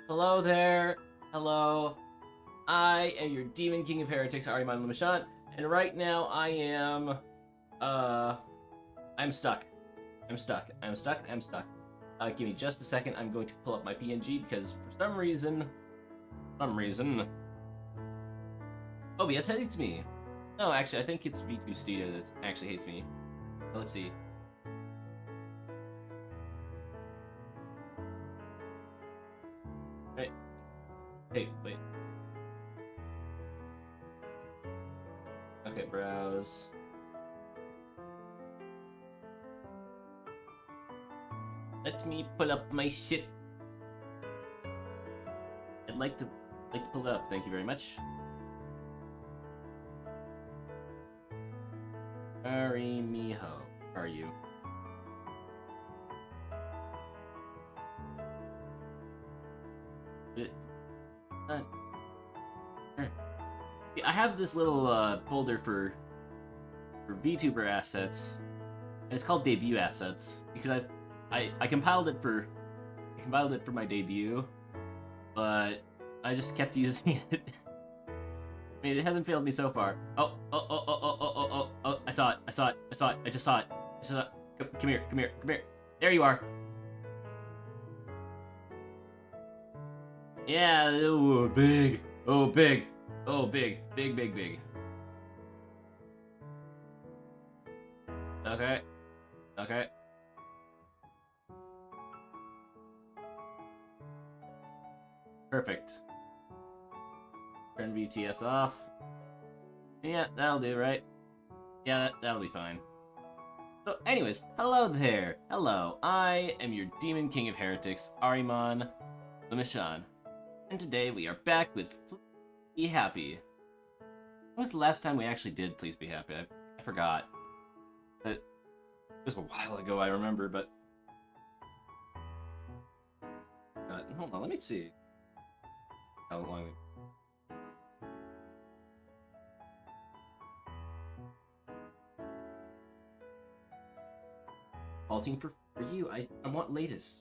Hello there. Hello. I am your demon king of heretics, Ahriman le Méchant, and right now I am, uh, I'm stuck. I'm stuck. I'm stuck. I'm stuck. Give me just a second. I'm going to pull up my PNG because for some reason, OBS hates me. No, actually, I think it's V2 Studio that actually hates me. So let's see. Hey, hey, wait. Okay, browse. Let me pull up my shit. I'd like to pull it up. Thank you very much. MIHO, are you? I have this little folder for VTuber assets, and it's called debut assets because I compiled it for my debut, but I just kept using it. I mean, it hasn't failed me so far. Oh! I saw it! I just saw it! Come here! There you are! Yeah, oh, big! Oh, big! Oh, big! Okay. Perfect. Turn VTS off. Yeah, that'll do, right? Yeah, that'll be fine. So, anyways, hello there. Hello, I am your demon king of heretics, Ahriman le Méchant. And today we are back with Please Be Happy. When was the last time we actually did Please Be Happy? I forgot. It was a while ago, I remember, but... hold on, let me see how long... Halting for you, I want latest.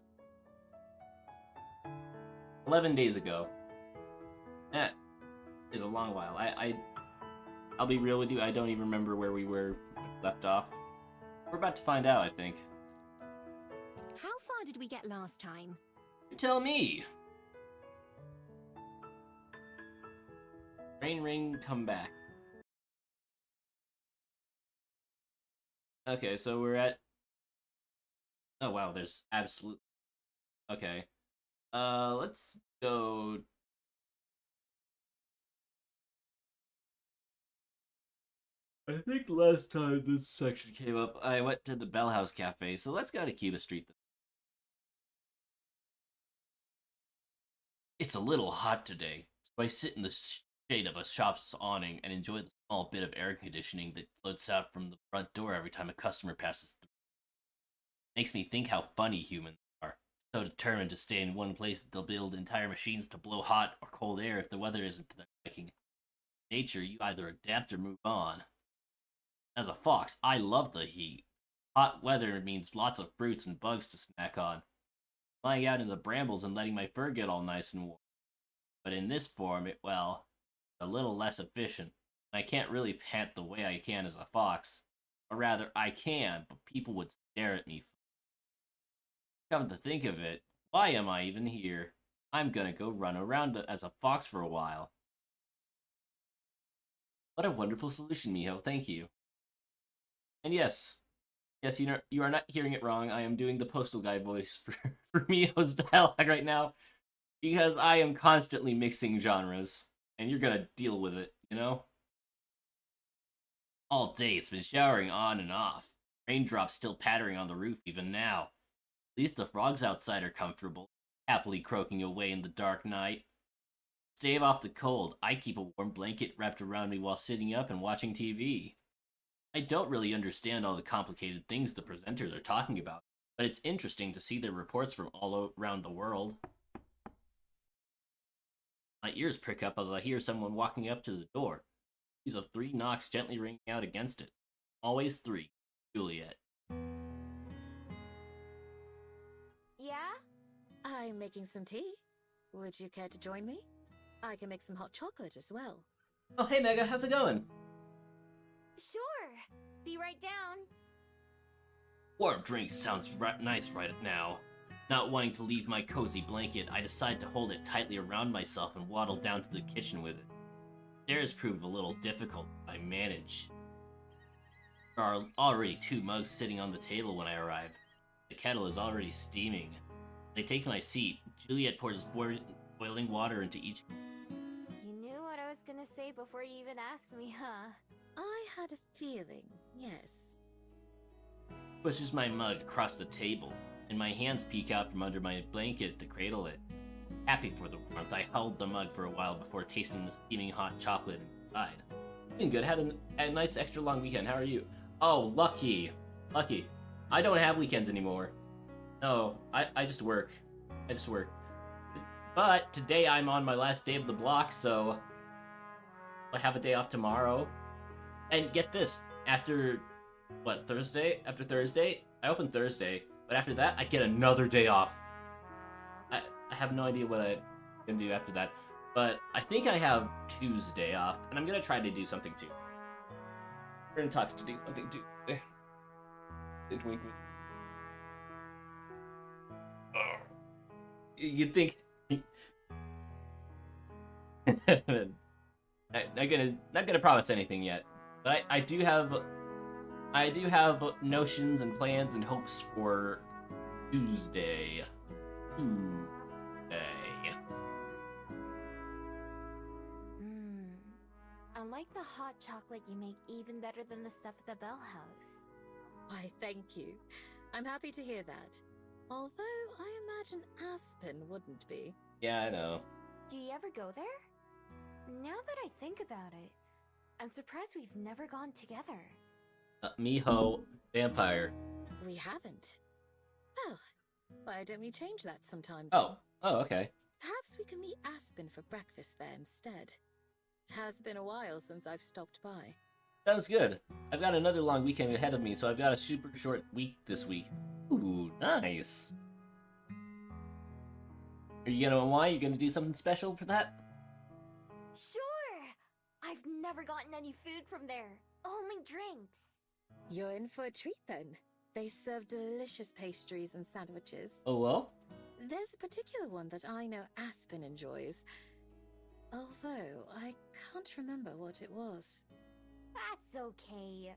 11 days ago. That is a long while. I'll be real with you, I don't even remember where we were left off. We're about to find out, I think. How far did we get last time? You tell me! Ring, come back. Okay, so we're at... Oh wow, there's absolute... Okay. Let's go... I think last time this section came up, I went to the Bell House Cafe, so let's go to Cuba Street. It's a little hot today, so I sit in the shade of a shop's awning and enjoy the small bit of air conditioning that floats out from the front door every time a customer passes through. Makes me think how funny humans are, so determined to stay in one place that they'll build entire machines to blow hot or cold air if the weather isn't to their liking. In nature, you either adapt or move on. As a fox, I love the heat. Hot weather means lots of fruits and bugs to snack on. Lying out in the brambles and letting my fur get all nice and warm. But in this form, well, a little less efficient. I can't really pant the way I can as a fox. Or rather, I can, but people would stare at me. Come to think of it, why am I even here? I'm gonna go run around as a fox for a while. What a wonderful solution, MIHO, thank you. And yes, you are not hearing it wrong. I am doing the postal guy voice for MIHO's dialogue right now because I am constantly mixing genres, and you're gonna deal with it, you know? All day it's been showering on and off. Raindrops still pattering on the roof even now. At least the frogs outside are comfortable, happily croaking away in the dark night. To stave off the cold, I keep a warm blanket wrapped around me while sitting up and watching TV. I don't really understand all the complicated things the presenters are talking about, but it's interesting to see their reports from all around the world. My ears prick up as I hear someone walking up to the door. Series of 3 knocks gently ringing out against it. Always 3. Juliet. Yeah? I'm making some tea. Would you care to join me? I can make some hot chocolate as well. Oh, hey Mega, how's it going? Sure. Be right down. Warm drinks sounds nice right now. Not wanting to leave my cozy blanket, I decide to hold it tightly around myself and waddle down to the kitchen with it. Stairs prove a little difficult, but I manage. There are already 2 mugs sitting on the table when I arrive. The kettle is already steaming. I take my seat. Juliet pours boiling water into each. You knew what I was gonna say before you even asked me, huh? I had a feeling, yes. Pushes my mug across the table, and my hands peek out from under my blanket to cradle it. Happy for the warmth, I held the mug for a while before tasting the steaming hot chocolate inside. Been good. Had a nice extra long weekend. How are you? Oh, lucky. Lucky. I don't have weekends anymore. No, I just work. I just work. But today I'm on my last day of the block, so I have a day off tomorrow. And get this, after, what, Thursday? After Thursday? I open Thursday, but after that, I get another day off. I have no idea what I'm going to do after that, but I think I have Tuesday off, and I'm going to try to do something too. We're going to talk to do something too. Wink, wink. You'd think... not gonna promise anything yet, but I do have notions and plans and hopes for Tuesday. I like the hot chocolate you make even better than the stuff at the Bell House. Why, thank you. I'm happy to hear that. Although I imagine Aspen wouldn't be. Yeah, I know. Do you ever go there? Now that I think about it, I'm surprised we've never gone together. MIHO, vampire. We haven't. Well, why don't we change that sometime? Oh, okay. Perhaps we can meet Aspen for breakfast there instead. It has been a while since I've stopped by. Sounds good. I've got another long weekend ahead of me, so I've got a super short week this week. Ooh, nice. Are you gonna why? You gonna do something special for that? Sure! I've never gotten any food from there. Only drinks. You're in for a treat then. They serve delicious pastries and sandwiches. Oh, well? There's a particular one that I know Aspen enjoys. Although, I can't remember what it was. That's okay.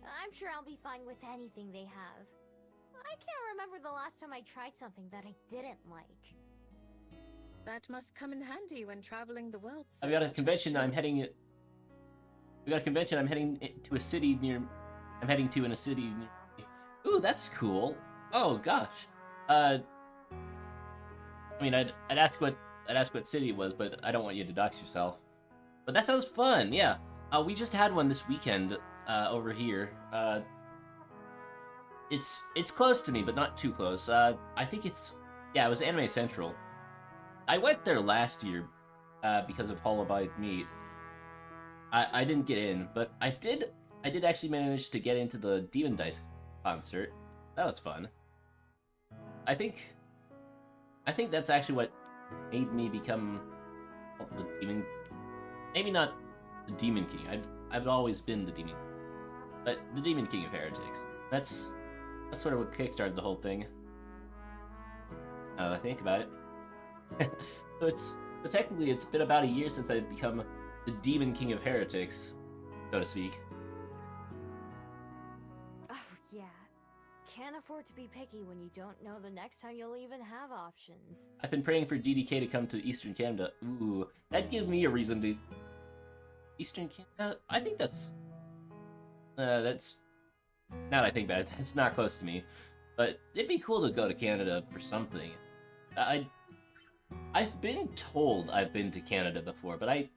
I'm sure I'll be fine with anything they have. I can't remember the last time I tried something that I didn't like. That must come in handy when traveling the world. I've got a convention I'm heading... We got a convention I'm heading to a city near... I'm heading to in a city near... Ooh, that's cool. Oh, gosh. I mean, I'd ask what city it was, but I don't want you to dox yourself. But that sounds fun, yeah. We just had one this weekend over here. It's close to me, but not too close. I think it was Anime Central. I went there last year because of Hollow Meat. I didn't get in, but I did actually manage to get into the Demon Dice concert. That was fun. I think that's actually what made me become the Demon... Maybe not the Demon King. I've always been the Demon, but the Demon King of Heretics. That's sort of what kickstarted the whole thing. Now that I think about it. So technically it's been about a year since I've become the Demon King of Heretics, so to speak. Oh, yeah. Can't afford to be picky when you don't know the next time you'll even have options. I've been praying for DDK to come to Eastern Canada. Ooh, that'd give me a reason to... Eastern Canada? I think that's... now that I think about it, it's not close to me. But it'd be cool to go to Canada for something. I've been told I've been to Canada before, but I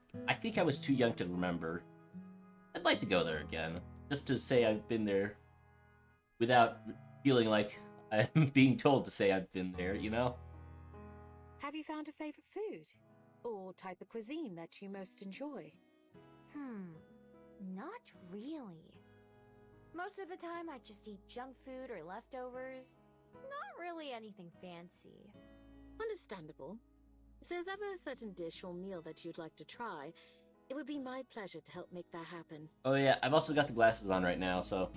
think I was too young to remember. I'd like to go there again, just to say I've been there without feeling like I'm being told to say I've been there, you know? Have you found a favorite food? Or type of cuisine that you most enjoy? Not really. Most of the time I just eat junk food or leftovers. Not really anything fancy. Understandable. If there's ever a certain dish or meal that you'd like to try, it would be my pleasure to help make that happen. Oh yeah, I've also got the glasses on right now, so...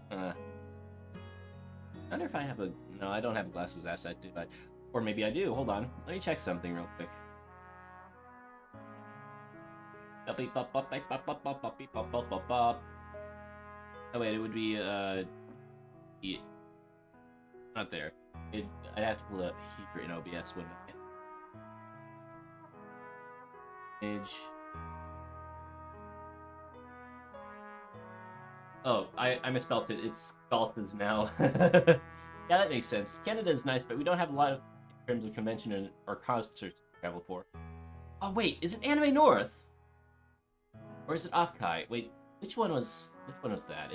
I wonder if I have a... No, I don't have a glasses asset, do I? Or maybe I do, hold on. Let me check something real quick. Oh wait, it would be, yeah, not there. I'd have to pull it up here in OBS, wouldn't I? Image. Oh, I misspelled it. It's Galton's now. Yeah, that makes sense. Canada is nice, but we don't have a lot of in terms of convention or concerts to travel for. Oh wait, is it Anime North? Or is it Offkai? Wait, which one was that?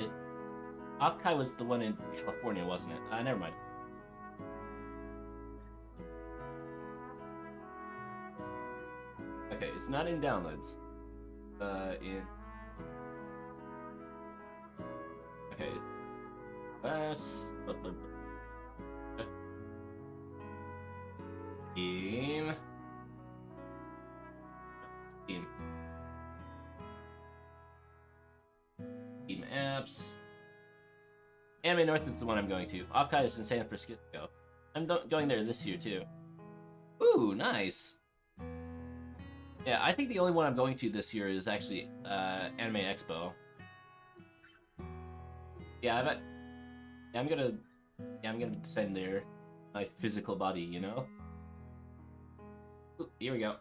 Offkai was the one in California, wasn't it? Never mind. Okay, it's not in downloads. Okay, it's last game. Team apps. Anime North is the one I'm going to. Offkai is in San Francisco. I'm going there this year too. Ooh, nice. Yeah, I think the only one I'm going to this year is actually Anime Expo. Yeah, I'm gonna send there my physical body, you know. Ooh, here we go.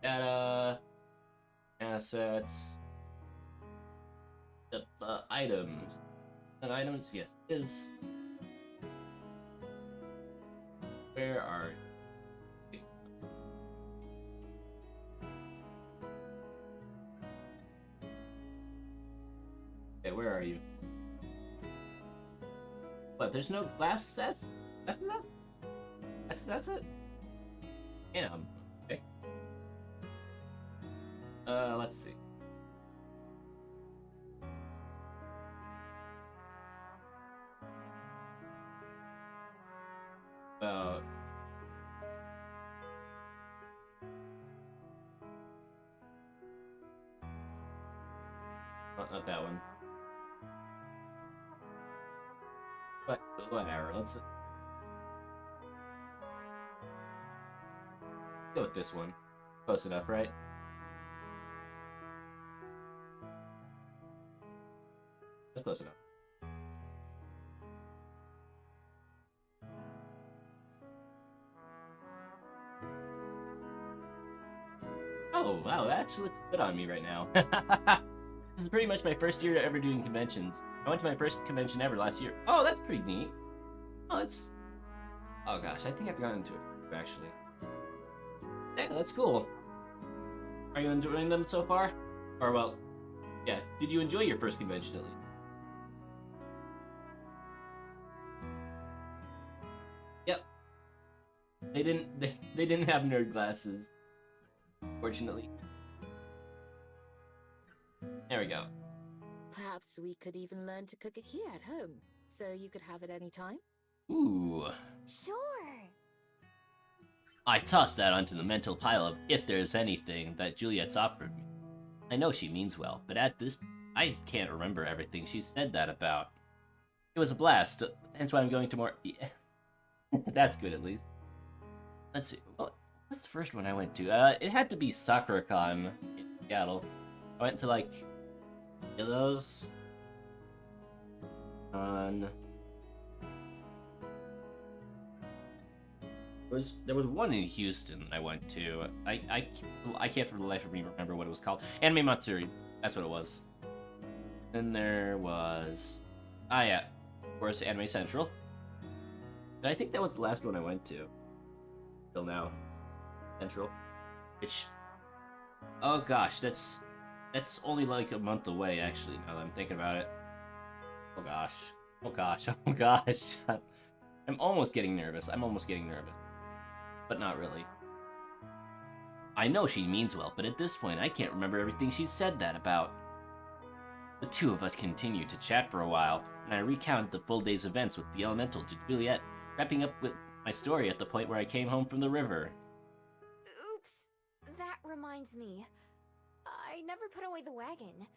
Data, assets, the items, and items. Yes, it is. Where are? Okay, where are you? What? There's no glass sets? That's it? Damn. Okay. Let's see. About... Not that one. But whatever, let's go with this one. Close enough, right? That's close enough. Oh, wow, that actually looks good on me right now. This is pretty much my first year ever doing conventions. I went to my first convention ever last year. Oh, that's pretty neat. Oh, that's... Oh gosh, I think I've gotten into it actually. Yeah, that's cool. Are you enjoying them so far? Or, well, yeah, did you enjoy your first convention at least? Yep. They didn't have nerd glasses, fortunately. There we go. Perhaps we could even learn to cook it here at home, so you could have it any time? Ooh. Sure. I tossed that onto the mental pile of if there's anything that Juliet's offered me. I know she means well, but at this, I can't remember everything she said that about. It was a blast, hence why I'm going to more... Yeah. That's good, at least. Let's see, what's the first one I went to? It had to be SakuraCon in Seattle. I went to, like, those on... There was one in Houston I went to. I can't for the life of me remember what it was called. Anime Matsuri. That's what it was. Then there was... Ah, yeah. Of course, Anime Central. And I think that was the last one I went to. Till now. Central. Which... Oh gosh, that's only like a month away, actually, now that I'm thinking about it. Oh gosh. Oh gosh. Oh gosh. I'm almost getting nervous. But not really. I know she means well, but at this point I can't remember everything she said that about. The two of us continued to chat for a while, and I recounted the full day's events with the Elemental to Juliet, wrapping up my story at the point where I came home from the river. Oops. That reminds me. I never put away the wagon.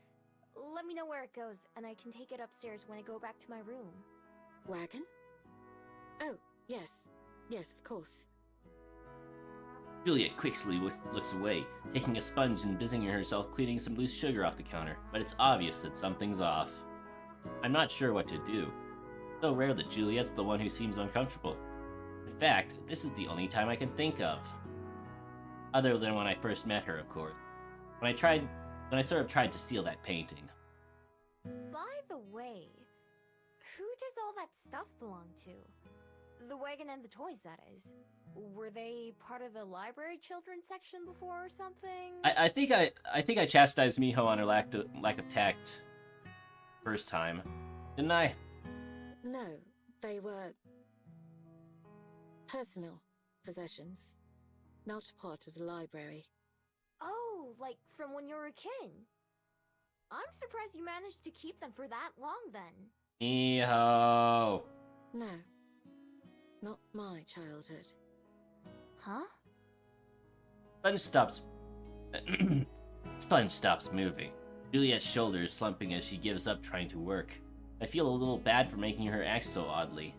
Let me know where it goes, and I can take it upstairs when I go back to my room. Wagon? Oh, yes. Yes, of course. Juliet quickly looks away, taking a sponge and busying herself cleaning some loose sugar off the counter, but it's obvious that something's off. I'm not sure what to do. It's so rare that Juliet's the one who seems uncomfortable. In fact, this is the only time I can think of. Other than when I first met her, of course. When I sort of tried to steal that painting. By the way, who does all that stuff belong to? The wagon and the toys, that is. Were they part of the library children's section before or something? I think I chastised MIHO on her lack of tact first time, didn't I? No, they were personal possessions, not part of the library. Oh, like from when you were a kid. I'm surprised you managed to keep them for that long then. MIHO. No, not my childhood. Huh? Sponge stops moving. Juliet's shoulders slumping as she gives up trying to work. I feel a little bad for making her act so oddly.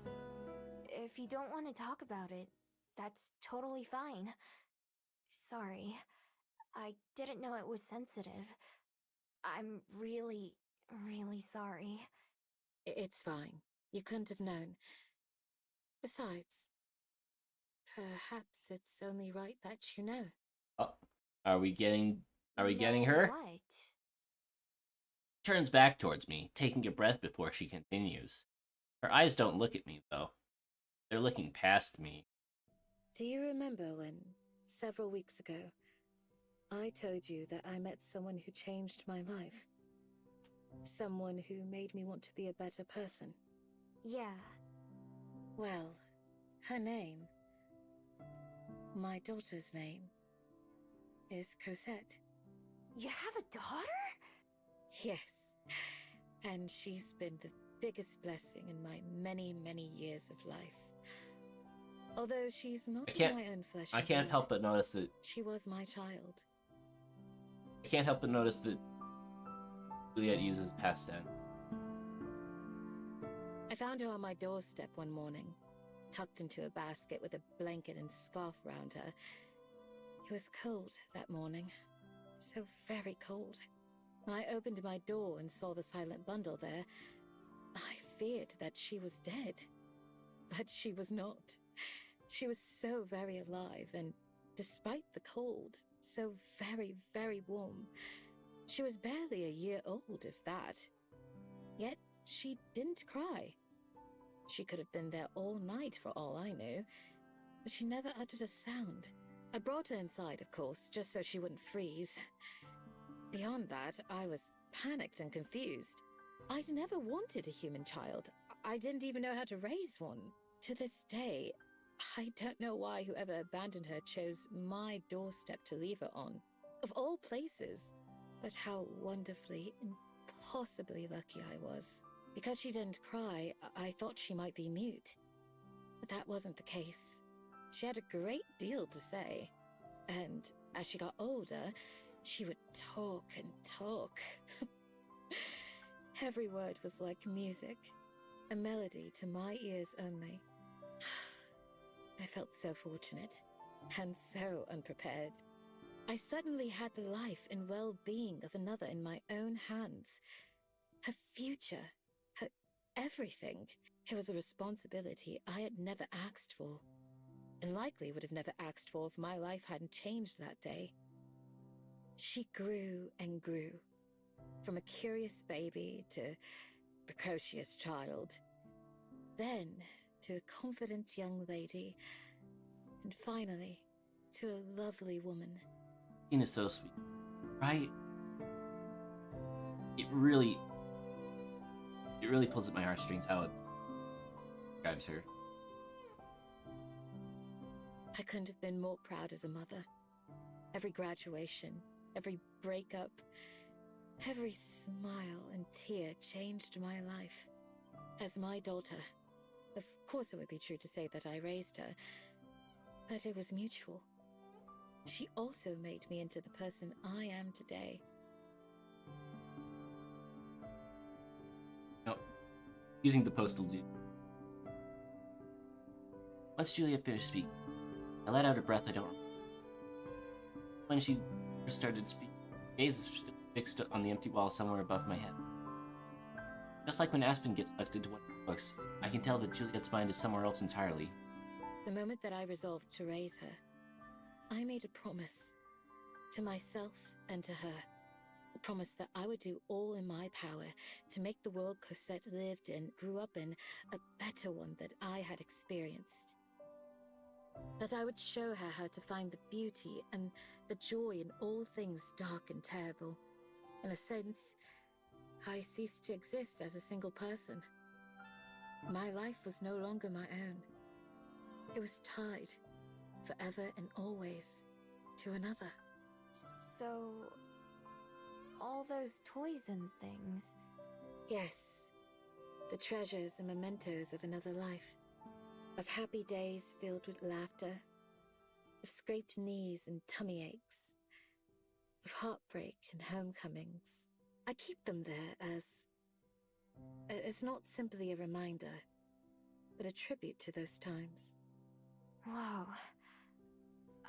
If you don't want to talk about it, that's totally fine. Sorry. I didn't know it was sensitive. I'm really, really sorry. It's fine. You couldn't have known. Besides, perhaps it's only right that you know. Oh, are we getting her? What? She turns back towards me, taking a breath before she continues. Her eyes don't look at me, though. They're looking past me. Do you remember when, several weeks ago, I told you that I met someone who changed my life? Someone who made me want to be a better person? Yeah. Well, her name, my daughter's name, is Cosette. You have a daughter? Yes, and she's been the biggest blessing in my many, many years of life. Although she's not in my own flesh and I can't blood, help but notice that she was my child. I can't help but notice that Juliet uses past tense. I found her on my doorstep one morning, tucked into a basket with a blanket and scarf around her. It was cold that morning, so very cold. When I opened my door and saw the silent bundle there, I feared that she was dead. But she was not. She was so very alive, and despite the cold, so very, very warm. She was barely a year old, if that. Yet she didn't cry. She could have been there all night for all I knew, but she never uttered a sound. I brought her inside, of course, just so she wouldn't freeze. Beyond that, I was panicked and confused. I'd never wanted a human child. I didn't even know how to raise one. To this day, I don't know why whoever abandoned her chose my doorstep to leave her on. Of all places. But how wonderfully, impossibly lucky I was. Because she didn't cry, I thought she might be mute. But that wasn't the case. She had a great deal to say. And as she got older, she would talk and talk. Every word was like music, a melody to my ears only. I felt so fortunate, and so unprepared. I suddenly had the life and well-being of another in my own hands. Her future, her everything. It was a responsibility I had never asked for, and likely would have never asked for if my life hadn't changed that day. She grew and grew, from a curious baby to precocious child, then to a confident young lady, and finally to a lovely woman. Tina is so sweet, right? It really pulls at my heartstrings how it describes her. I couldn't have been more proud as a mother. Every graduation, every breakup, every smile and tear changed my life. As my daughter, Of course, it would be true to say that I raised her, but it was mutual. She also made me into the person I am today. No, using the postal dude. Once Juliet finished speaking, I let out a breath I don't remember. When she first started speaking, my gaze was still fixed on the empty wall somewhere above my head. Just like when Aspen gets sucked into one of the books, I can tell that Juliet's mind is somewhere else entirely. The moment that I resolved to raise her, I made a promise to myself and to her. A promise that I would do all in my power to make the world Cosette lived in, grew up in, a better one that I had experienced. That I would show her how to find the beauty and the joy in all things dark and terrible. In a sense, I ceased to exist as a single person. My life was no longer my own. It was tied, forever and always, to another. So, all those toys and things. Yes, the treasures and mementos of another life. Of happy days filled with laughter. Of scraped knees and tummy aches. Of heartbreak and homecomings. I keep them there as not simply a reminder, but a tribute to those times. Wow.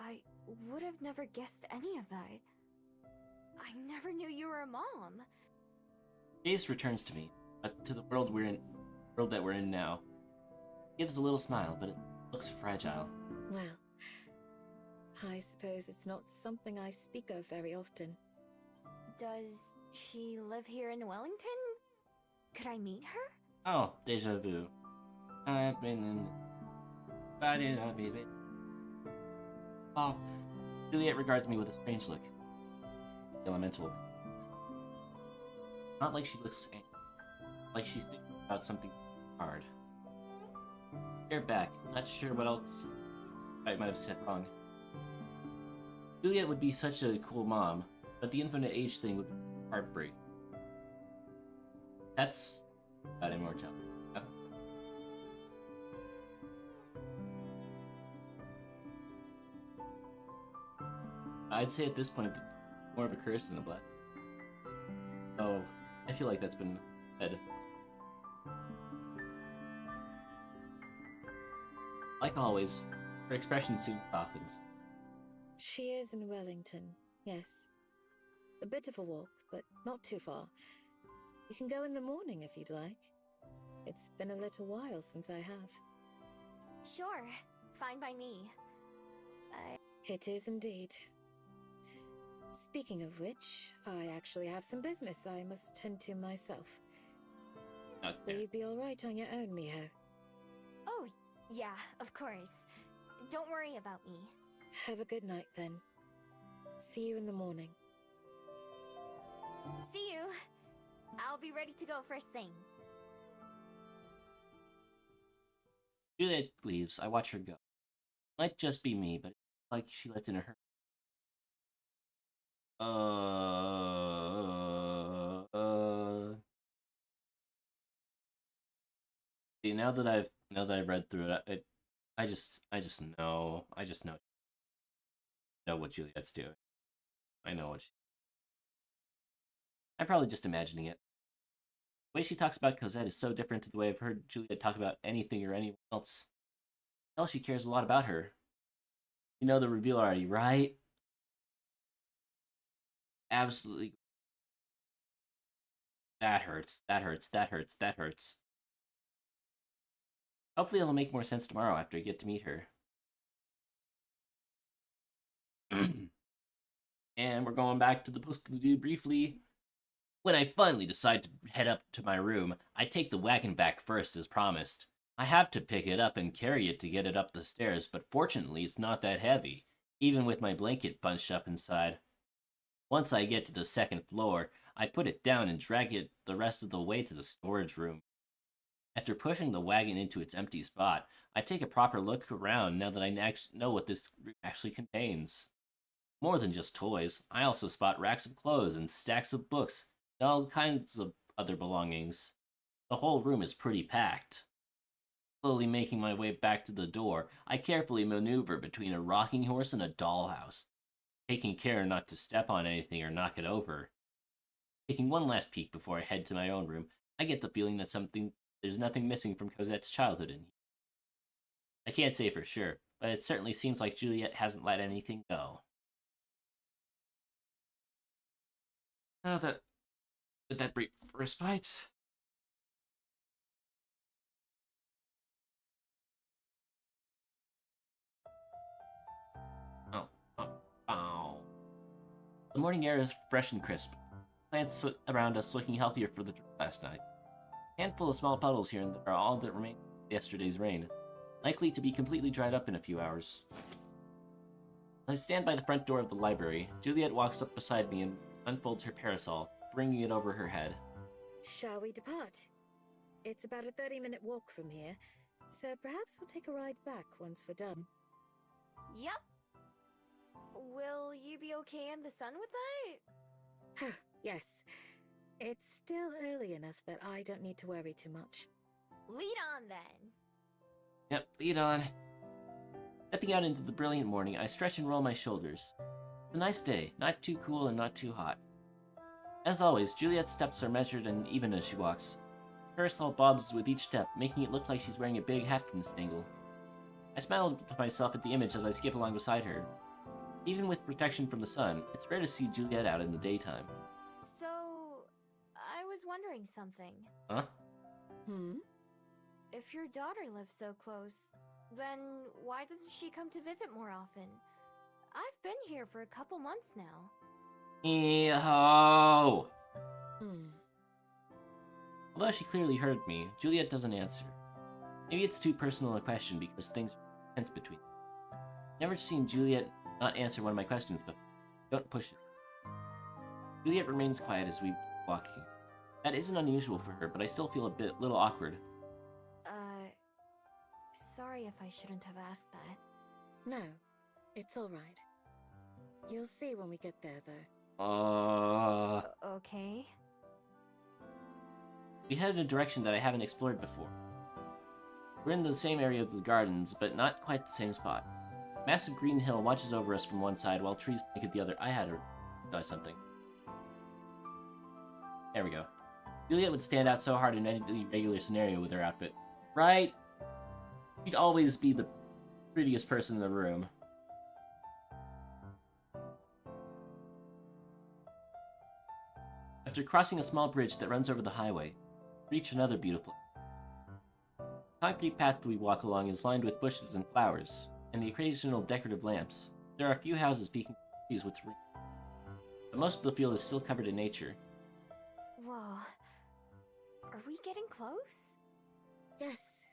I would have never guessed any of that. I never knew you were a mom. Gaze returns to me, but to the world that we're in now. It gives a little smile, but it looks fragile. Well, I suppose it's not something I speak of very often. Does she live here in Wellington? Could I meet her? Oh, deja vu. I've been in. Oh, Juliet regards me with a strange look. Elemental. Not like she looks angry. Like she's thinking about something hard. Stare back, not sure what else I might have said wrong. Juliet would be such a cool mom, but the infinite age thing would be heartbreak. That's about immortality. I'd say at this point, more of a curse than a blessing. Oh, I feel like that's been said. Like always, her expression soon softens. She is in Wellington, yes. A bit of a walk, but not too far. You can go in the morning if you'd like. It's been a little while since I have. Sure. Fine by me. It is indeed. Speaking of which, I actually have some business I must tend to myself. Will you be alright on your own, MIHO? Oh, yeah, of course. Don't worry about me. Have a good night then. See you in the morning. See you. I'll be ready to go first thing. Juliet leaves. I watch her go. Might just be me, but it's like she left in a hurry. See, now that I've read through it, I just know what Juliet's doing. I know what I'm probably just imagining it. The way she talks about Cosette is so different to the way I've heard Juliet talk about anything or anyone else. Tell she cares a lot about her. You know the reveal already, right? Absolutely. That hurts. That hurts. That hurts. That hurts. Hopefully it'll make more sense tomorrow after I get to meet her. And we're going back to the postal dude briefly. When I finally decide to head up to my room, I take the wagon back first as promised. I have to pick it up and carry it to get it up the stairs, but fortunately it's not that heavy, even with my blanket bunched up inside. Once I get to the second floor, I put it down and drag it the rest of the way to the storage room. After pushing the wagon into its empty spot, I take a proper look around now that I know what this room actually contains. More than just toys, I also spot racks of clothes and stacks of books and all kinds of other belongings. The whole room is pretty packed. Slowly making my way back to the door, I carefully maneuver between a rocking horse and a dollhouse, taking care not to step on anything or knock it over. Taking one last peek before I head to my own room, I get the feeling that there's nothing missing from Cosette's childhood in here. I can't say for sure, but it certainly seems like Juliet hasn't let anything go. Oh, did that brief respite? Oh, oh, oh. The morning air is fresh and crisp. Plants around us looking healthier for the last night. A handful of small puddles here and there are all that remain of yesterday's rain, likely to be completely dried up in a few hours. As I stand by the front door of the library, Juliet walks up beside me and unfolds her parasol, bringing it over her head. Shall we depart? It's about a 30-minute walk from here, so perhaps we'll take a ride back once we're done. Yep. Will you be okay in the sun with that? Yes. It's still early enough that I don't need to worry too much. Lead on then. Yep, lead on. Stepping out into the brilliant morning, I stretch and roll my shoulders. It's a nice day, not too cool and not too hot. As always, Juliet's steps are measured and even as she walks. Parasol bobs with each step, making it look like she's wearing a big hat from this angle. I smile to myself at the image as I skip along beside her. Even with protection from the sun, it's rare to see Juliet out in the daytime. So, I was wondering something. Huh? If your daughter lives so close, then why doesn't she come to visit more often? I've been here for a couple months now. MIHO! Hmm. Although she clearly heard me, Juliet doesn't answer. Maybe it's too personal a question because things are tense between them. Never seen Juliet not answer one of my questions before. Don't push it. Juliet remains quiet as we walk. That isn't unusual for her, but I still feel little awkward. Sorry if I shouldn't have asked that. No, it's all right. You'll see when we get there, though. Okay. We head in a direction that I haven't explored before. We're in the same area of the gardens, but not quite the same spot. A massive green hill watches over us from one side, while trees blanket the other. I had to try something. There we go. Juliet would stand out so hard in any regular scenario with her outfit. Right? She'd always be the prettiest person in the room. After crossing a small bridge that runs over the highway, we reach another beautiful. The concrete path we walk along is lined with bushes and flowers, and the occasional decorative lamps. There are a few houses peeking through trees, but most of the field is still covered in nature. Whoa. Are we getting close? Yes,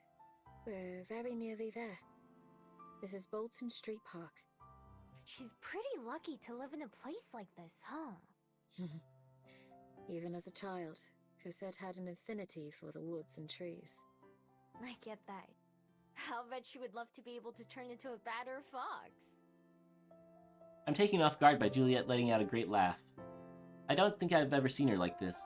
we're very nearly there. This is Bolton Street Park. She's pretty lucky to live in a place like this, huh? Even as a child, Cosette had an affinity for the woods and trees. I get that. I'll bet she would love to be able to turn into a badder fox. I'm taken off guard by Juliet letting out a great laugh. I don't think I've ever seen her like this.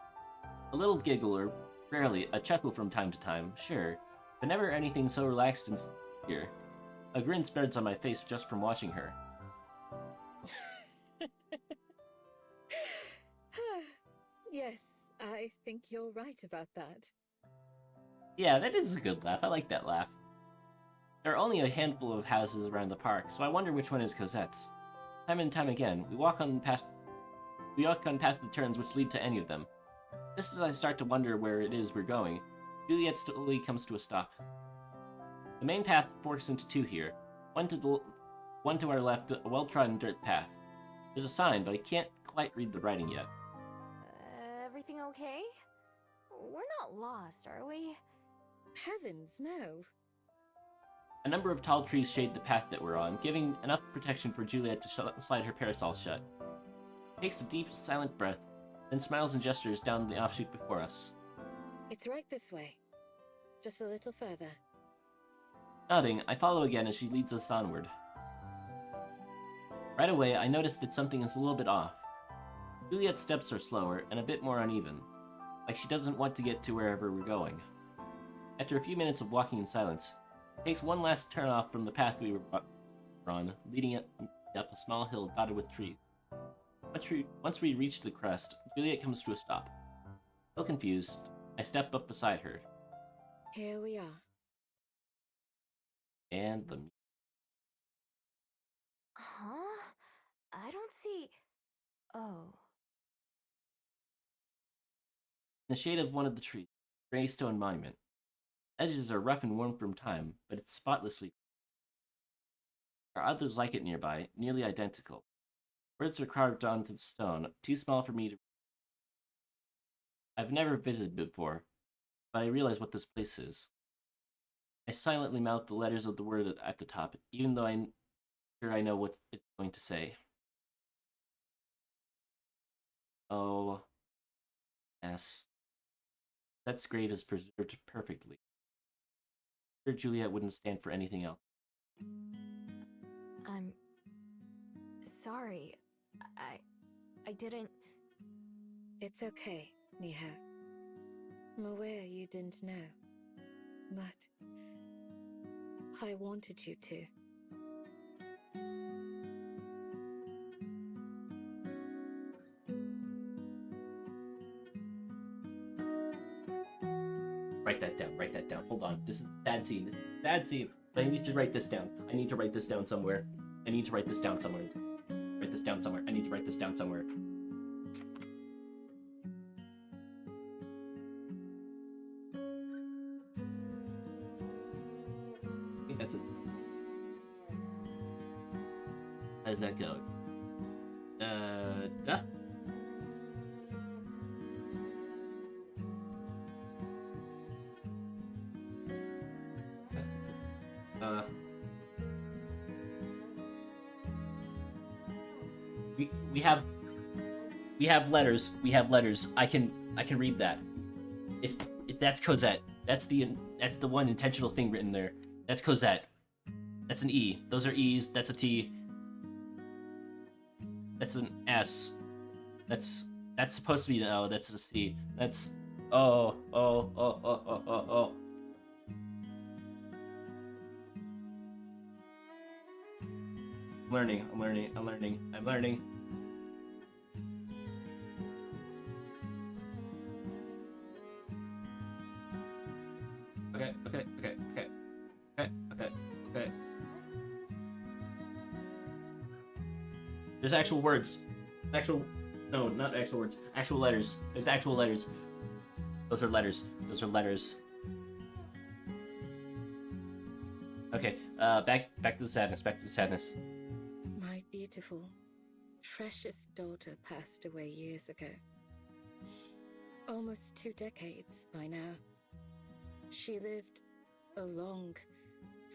A little giggle or, rarely, a chuckle from time to time, sure, but never anything so relaxed and sincere. A grin spreads on my face just from watching her. Yes, I think you're right about that. Yeah, that is a good laugh. I like that laugh. There are only a handful of houses around the park, so I wonder which one is Cosette's. Time and time again, we walk on past the turns which lead to any of them. Just as I start to wonder where it is we're going, Juliet slowly comes to a stop. The main path forks into two here. One to our left, a well-trodden dirt path. There's a sign, but I can't quite read the writing yet. Everything okay? We're not lost, are we? Heavens, no. A number of tall trees shade the path that we're on, giving enough protection for Juliet to slide her parasol shut. She takes a deep, silent breath, then smiles and gestures down the offshoot before us. It's right this way. Just a little further. Nodding, I follow again as she leads us onward. Right away, I notice that something is a little bit off. Juliet's steps are slower and a bit more uneven, like she doesn't want to get to wherever we're going. After a few minutes of walking in silence, it takes one last turn off from the path we were on, leading up a small hill dotted with trees. Once we reach the crest, Juliet comes to a stop. Still confused, I step up beside her. Here we are. And the... Huh? I don't see... Oh. In the shade of one of the trees, a gray stone monument. Edges are rough and worn from time, but it's spotlessly. There are others like it nearby, nearly identical. Words are carved onto the stone, too small for me to... I've never visited before, but I realize what this place is. I silently mouth the letters of the word at the top, even though I'm sure I know what it's going to say. O... S... Set's grave is preserved perfectly. I'm sure Juliet wouldn't stand for anything else. I'm... sorry. I didn't... It's okay, MIHO. I'm aware you didn't know, but I wanted you to. Write that down, write that down. Hold on, this is a sad scene, I need to write this down. I need to write this down somewhere. I need to write this down somewhere. Write this down somewhere. I need to write this down somewhere. I think that's it. How does that go? Duh? We have letters. We have letters. I can read that. If that's Cosette, that's the one intentional thing written there. That's Cosette. That's an E. Those are E's. That's a T. That's an S. That's supposed to be an O. That's a C. That's oh. I'm learning. Okay. There's actual words. No, not actual words. Actual letters. There's actual letters. Those are letters. Okay, back to the sadness. My beautiful, precious daughter passed away years ago. Almost 2 decades by now. She lived a long,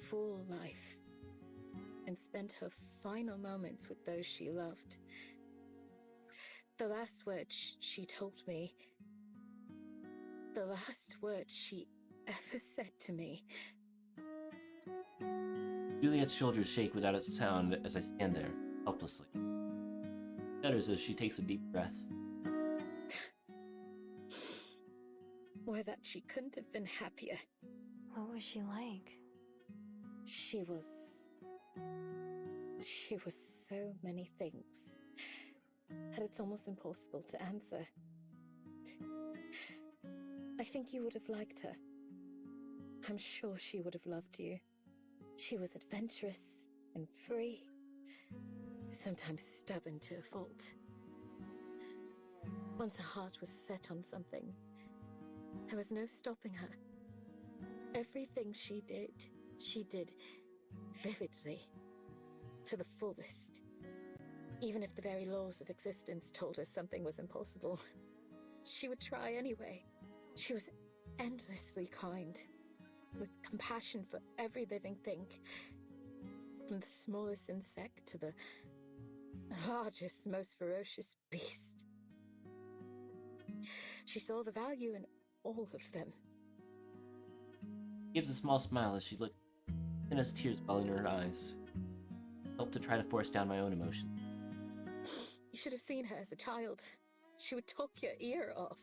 full life and spent her final moments with those she loved. The last words she told me, the last words she ever said to me. Juliet's shoulders shake without a sound as I stand there, helplessly. Shudders as she takes a deep breath. Or that she couldn't have been happier. What was she like? She was so many things that it's almost impossible to answer. I think you would have liked her. I'm sure she would have loved you. She was adventurous and free, sometimes stubborn to a fault. Once her heart was set on something, there was no stopping her. Everything she did vividly, to the fullest. Even if the very laws of existence told her something was impossible, she would try anyway. She was endlessly kind, with compassion for every living thing, from the smallest insect to the largest, most ferocious beast. She saw the value in all of them. She gives a small smile as she looks, and as tears well in her eyes. I help to try to force down my own emotion. You should have seen her as a child. She would talk your ear off.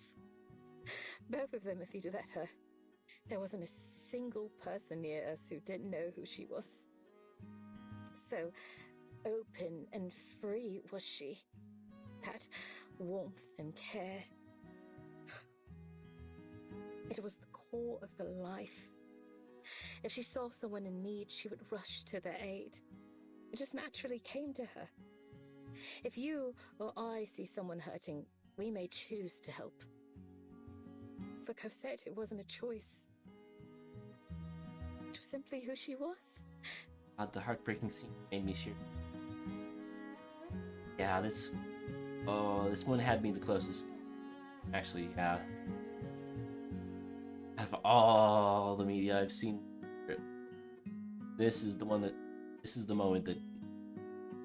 Both of them if you'd let her. There wasn't a single person near us who didn't know who she was. So open and free was she. That warmth and care. It was the core of her life. If she saw someone in need, she would rush to their aid. It just naturally came to her. If you or I see someone hurting, we may choose to help. For Cosette, it wasn't a choice. It was simply who she was. The heartbreaking scene made me share. Yeah, this one had me the closest. Actually, yeah. Of all the media I've seen, this is the moment that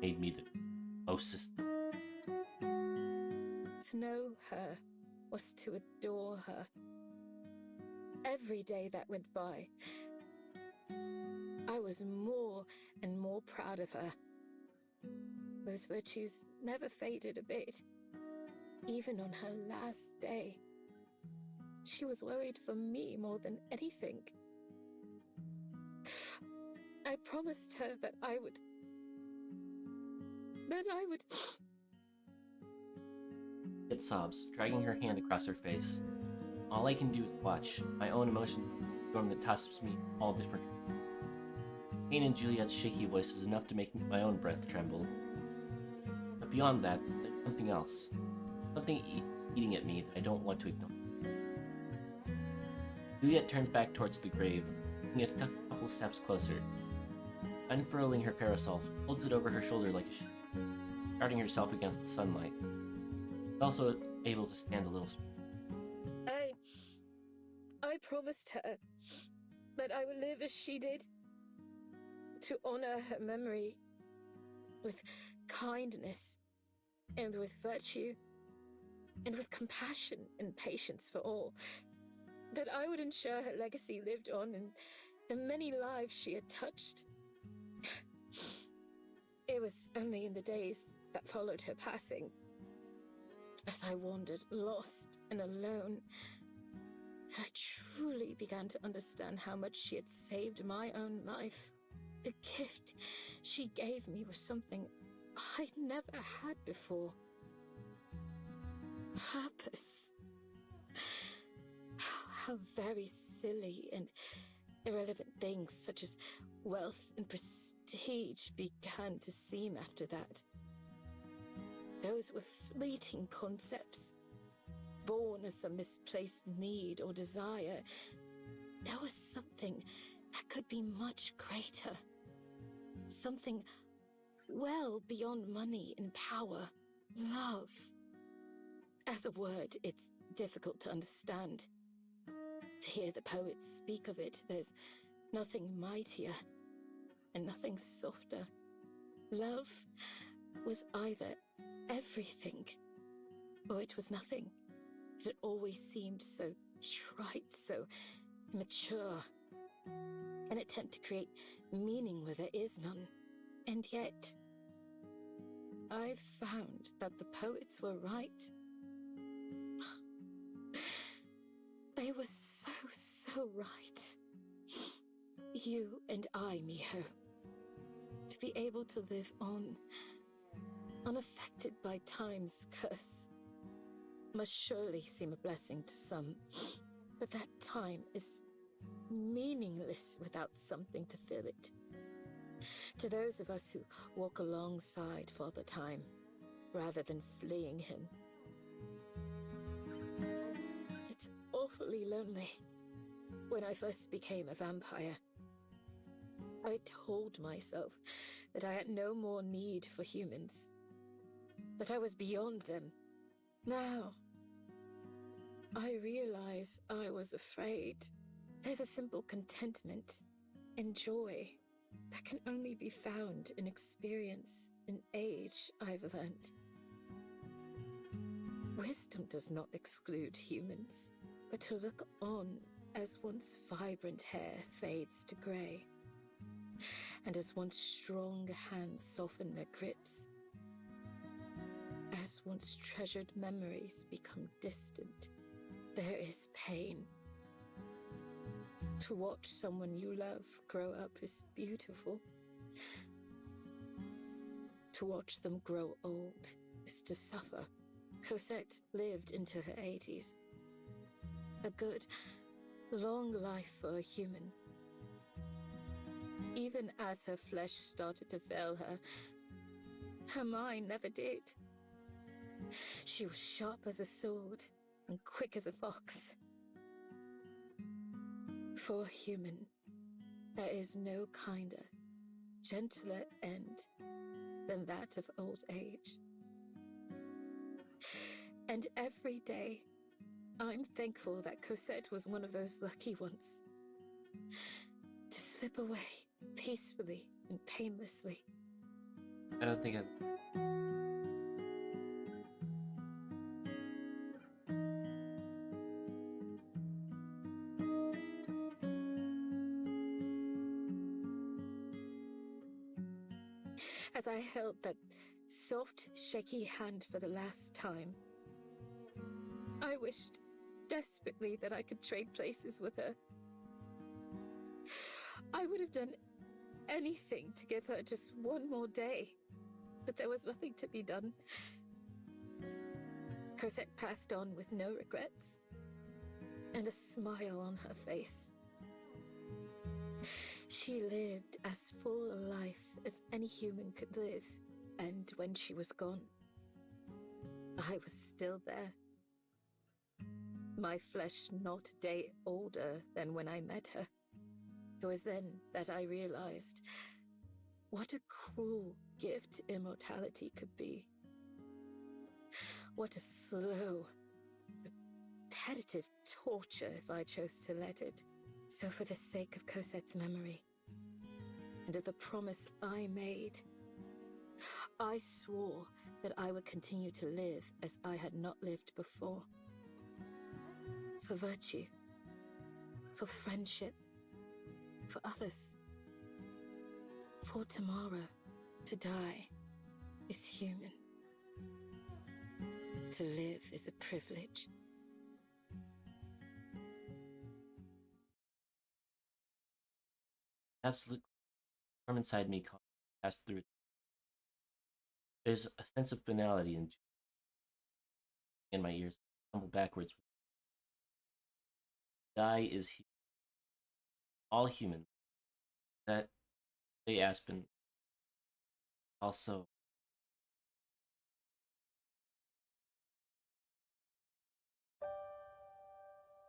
made me the closest. To know her was to adore her. Every day that went by, I was more and more proud of her. Those virtues never faded a bit. Even on her last day, she was worried for me more than anything. I promised her that I would... It sobs, dragging her hand across her face. All I can do is watch. My own emotion storm that tosses me all different. Pain in Juliet's shaky voice is enough to make my own breath tremble. But beyond that, there's something else. Something eating at me that I don't want to ignore. Juliet turns back towards the grave, taking a couple steps closer. Unfurling her parasol, she holds it over her shoulder like a shield, guarding herself against the sunlight. She's also able to stand a little straight. I promised her that I would live as she did, to honor her memory with kindness and with virtue and with compassion and patience for all, that I would ensure her legacy lived on in the many lives she had touched. It was only in the days that followed her passing, as I wandered lost and alone, that I truly began to understand how much she had saved my own life. The gift she gave me was something I'd never had before. Purpose. How very silly and irrelevant things such as wealth and prestige began to seem after that. Those were fleeting concepts, born as some misplaced need or desire. There was something that could be much greater. Something well beyond money and power. Love. As a word, it's difficult to understand. To hear the poets speak of it, there's nothing mightier and nothing softer. Love was either everything or it was nothing. It had always seemed so trite, so mature. An attempt to create meaning where there is none. And yet, I've found that the poets were right. They were so right. You and I, MIHO. To be able to live on, unaffected by time's curse, must surely seem a blessing to some. But that time is meaningless without something to fill it. To those of us who walk alongside Father Time, rather than fleeing him, it's awfully lonely. When I first became a vampire, I told myself that I had no more need for humans, that I was beyond them. Now, I realize I was afraid. There's a simple contentment and joy that can only be found in experience and age, I've learned. Wisdom does not exclude humans, but to look on as once vibrant hair fades to grey, and as once strong hands soften their grips, as once treasured memories become distant, there is pain. To watch someone you love grow up is beautiful. To watch them grow old is to suffer. Cosette lived into her 80s. A good, long life for a human. Even as her flesh started to fail her, her mind never did. She was sharp as a sword and quick as a fox. For a human, there is no kinder, gentler end than that of old age. And every day, I'm thankful that Cosette was one of those lucky ones. To slip away peacefully and painlessly. I don't think I've... As I held that soft, shaky hand for the last time, I wished desperately that I could trade places with her. I would have done anything to give her just one more day, but there was nothing to be done. Cosette passed on with no regrets, and a smile on her face. She lived as full a life as any human could live, and when she was gone, I was still there. My flesh not a day older than when I met her. It was then that I realized what a cruel gift immortality could be. What a slow, repetitive torture if I chose to let it. So for the sake of Cosette's memory, and of the promise I made, I swore that I would continue to live as I had not lived before. For virtue, for friendship, for others. For tomorrow, to die is human. To live is a privilege. Absolutely. From inside me passed through. There's a sense of finality in my ears. I stumble backwards. Die is all human. That they Aspen also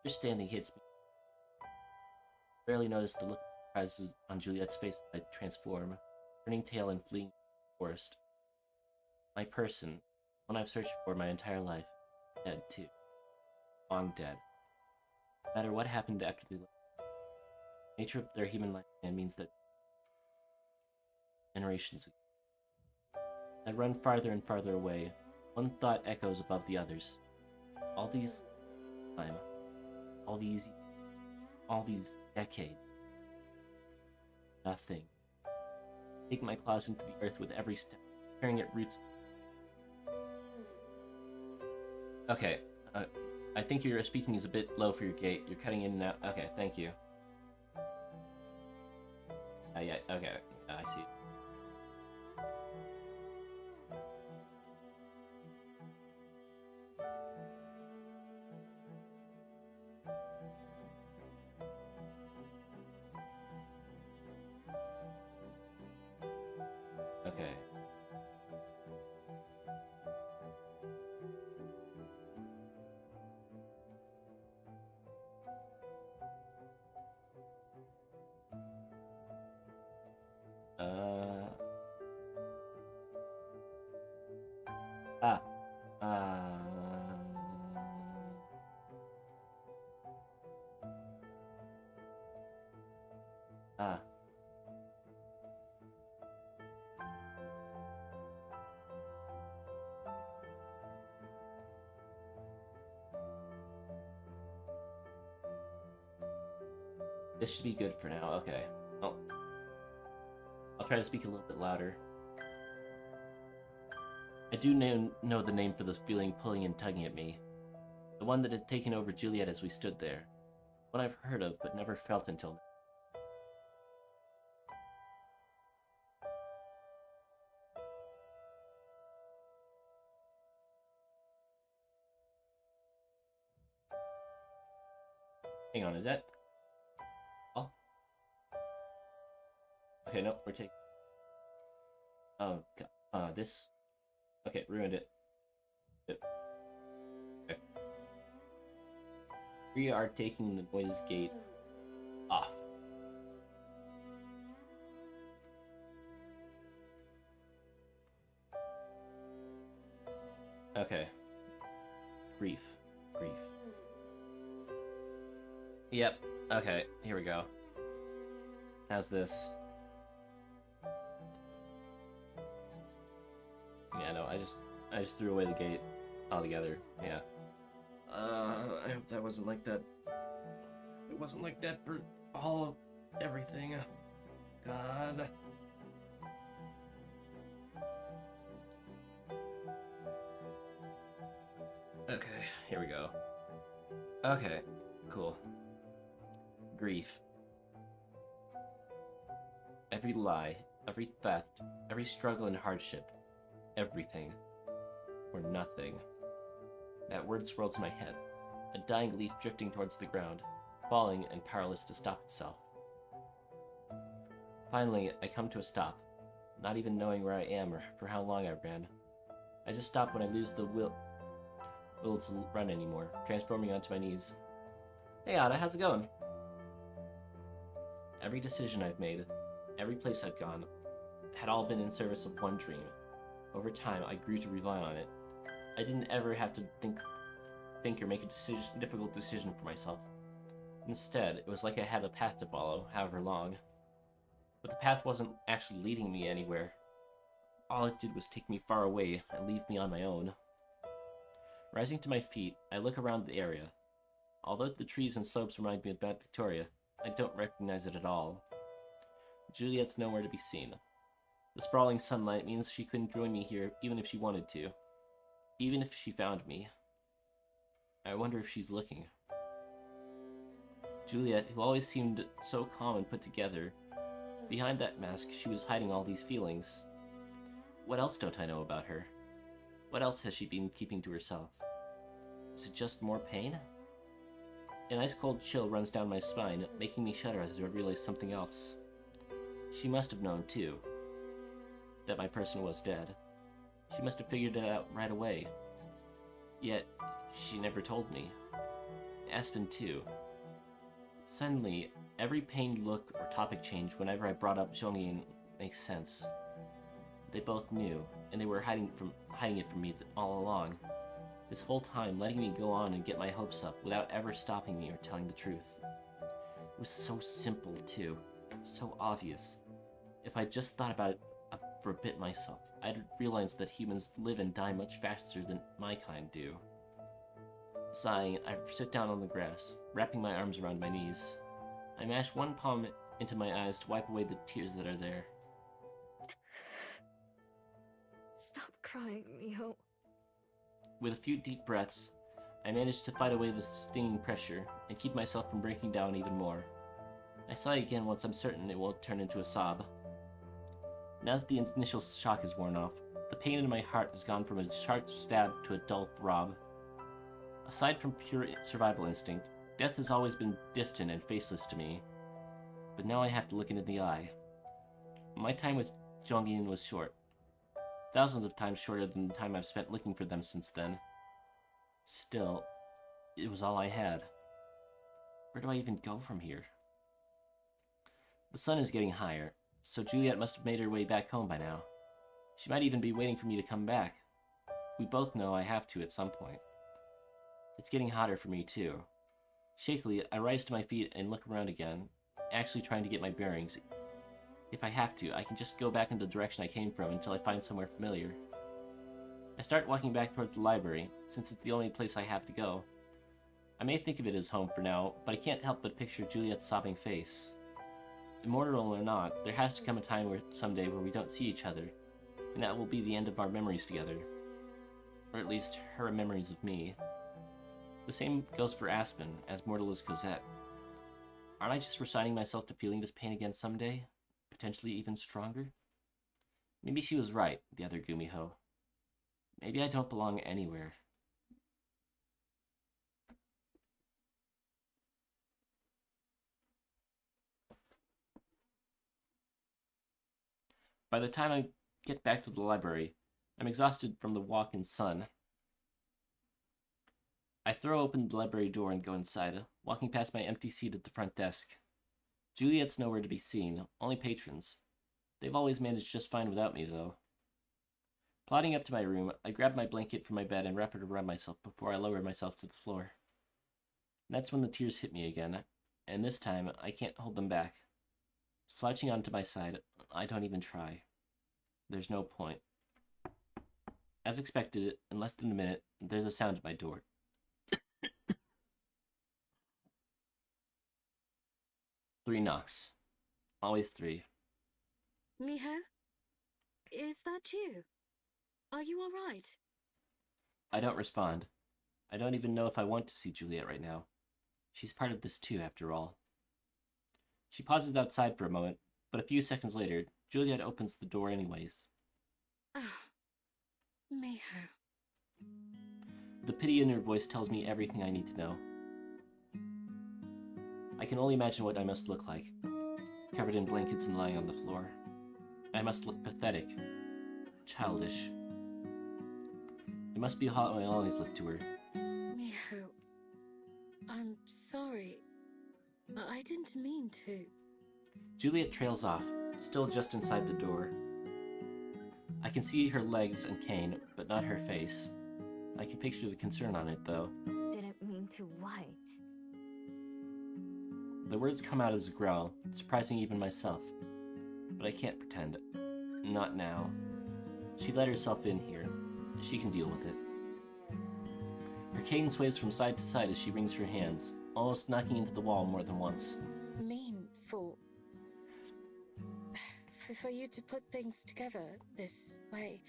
understanding hits me. Barely notice the look of surprise on Juliet's face as I transform, turning tail and fleeing the forest. My person, one I've searched for my entire life, dead too. Long dead. No matter what happened after they left, the nature of their human lifespan means that generations ago. I run farther and farther away. One thought echoes above the others. All these time, all these decades. Nothing. Take my claws into the earth with every step, tearing at roots. Okay, I think your speaking is a bit low for your gait. You're cutting in and out. Okay, thank you. Yeah, okay, I see. Okay. Ah. Ah. This should be good for now. Okay. Oh. I'll try to speak a little bit louder. I do know the name for this feeling pulling and tugging at me. The one that had taken over Juliet as we stood there. One I've heard of but never felt until now. Hang on, is that... Oh. Okay, no, we're taking... Oh, God. This... Okay, ruined it. Okay. We are taking the noise gate off. Okay. Grief. Yep. Okay, here we go. How's this? Yeah, no, I just threw away the gate altogether. Yeah. I hope that wasn't like that. It wasn't like that for all of everything. God. Okay, here we go. Okay, cool. Grief. Every lie, every theft, every struggle and hardship, everything, or nothing. That word swirls in my head, a dying leaf drifting towards the ground, falling and powerless to stop itself. Finally, I come to a stop, not even knowing where I am or for how long I ran. I just stop when I lose the will to run anymore, transforming onto my knees. Hey Ada, how's it going? Every decision I've made, every place I've gone, had all been in service of one dream. Over time, I grew to rely on it. I didn't ever have to think or make a difficult decision for myself. Instead, it was like I had a path to follow, however long. But the path wasn't actually leading me anywhere. All it did was take me far away and leave me on my own. Rising to my feet, I look around the area. Although the trees and slopes remind me of Mount Victoria, I don't recognize it at all. Juliet's nowhere to be seen. The sprawling sunlight means she couldn't join me here even if she wanted to. Even if she found me. I wonder if she's looking. Juliet, who always seemed so calm and put together, behind that mask she was hiding all these feelings. What else don't I know about her? What else has she been keeping to herself? Is it just more pain? An ice-cold chill runs down my spine, making me shudder as I realize something else. She must have known, too, that my person was dead. She must have figured it out right away. Yet, she never told me. Aspen, too. Suddenly, every pained look or topic change whenever I brought up Zhongyin makes sense. They both knew, and they were hiding it from me all along. This whole time, letting me go on and get my hopes up without ever stopping me or telling the truth. It was so simple, too. So obvious. If I just thought about it for a bit myself, I'd realize that humans live and die much faster than my kind do. Sighing, I sit down on the grass, wrapping my arms around my knees. I mash one palm into my eyes to wipe away the tears that are there. Stop crying, Miho. With a few deep breaths, I manage to fight away the stinging pressure and keep myself from breaking down even more. I sigh again once I'm certain it won't turn into a sob. Now that the initial shock is worn off, the pain in my heart has gone from a sharp stab to a dull throb. Aside from pure survival instinct, death has always been distant and faceless to me. But now I have to look into the eye. My time with Zhongyin was short. Thousands of times shorter than the time I've spent looking for them since then. Still, it was all I had. Where do I even go from here? The sun is getting higher, so Juliet must have made her way back home by now. She might even be waiting for me to come back. We both know I have to at some point. It's getting hotter for me too. Shakily, I rise to my feet and look around again, actually trying to get my bearings. If I have to, I can just go back in the direction I came from until I find somewhere familiar. I start walking back towards the library, since it's the only place I have to go. I may think of it as home for now, but I can't help but picture Juliet's sobbing face. Immortal or not, there has to come a time someday where we don't see each other, and that will be the end of our memories together. Or at least, her memories of me. The same goes for Aspen, as mortal as Cosette. Aren't I just resigning myself to feeling this pain again someday? Potentially even stronger? Maybe she was right, the other Gumiho. Maybe I don't belong anywhere. By the time I get back to the library, I'm exhausted from the walk in sun. I throw open the library door and go inside, walking past my empty seat at the front desk. Juliet's nowhere to be seen, only patrons. They've always managed just fine without me, though. Plodding up to my room, I grab my blanket from my bed and wrap it around myself before I lower myself to the floor. That's when the tears hit me again, and this time I can't hold them back. Slouching onto my side, I don't even try. There's no point. As expected, in less than a minute, there's a sound at my door. 3 knocks. Always 3. MIHO? Is that you? Are you alright? I don't respond. I don't even know if I want to see Juliet right now. She's part of this too, after all. She pauses outside for a moment, but a few seconds later, Juliet opens the door anyways. Ah, MIHO. The pity in her voice tells me everything I need to know. I can only imagine what I must look like, covered in blankets and lying on the floor. I must look pathetic, childish. It must be how I always look to her. MIHO, I'm sorry. I didn't mean to. Juliet trails off, still just inside the door. I can see her legs and cane, but not her face. I can picture the concern on it, though. Didn't mean to what? The words come out as a growl, surprising even myself. But I can't pretend. Not now. She let herself in here. She can deal with it. Her cane sways from side to side as she wrings her hands, almost knocking into the wall more than once. Mean for you to put things together this way.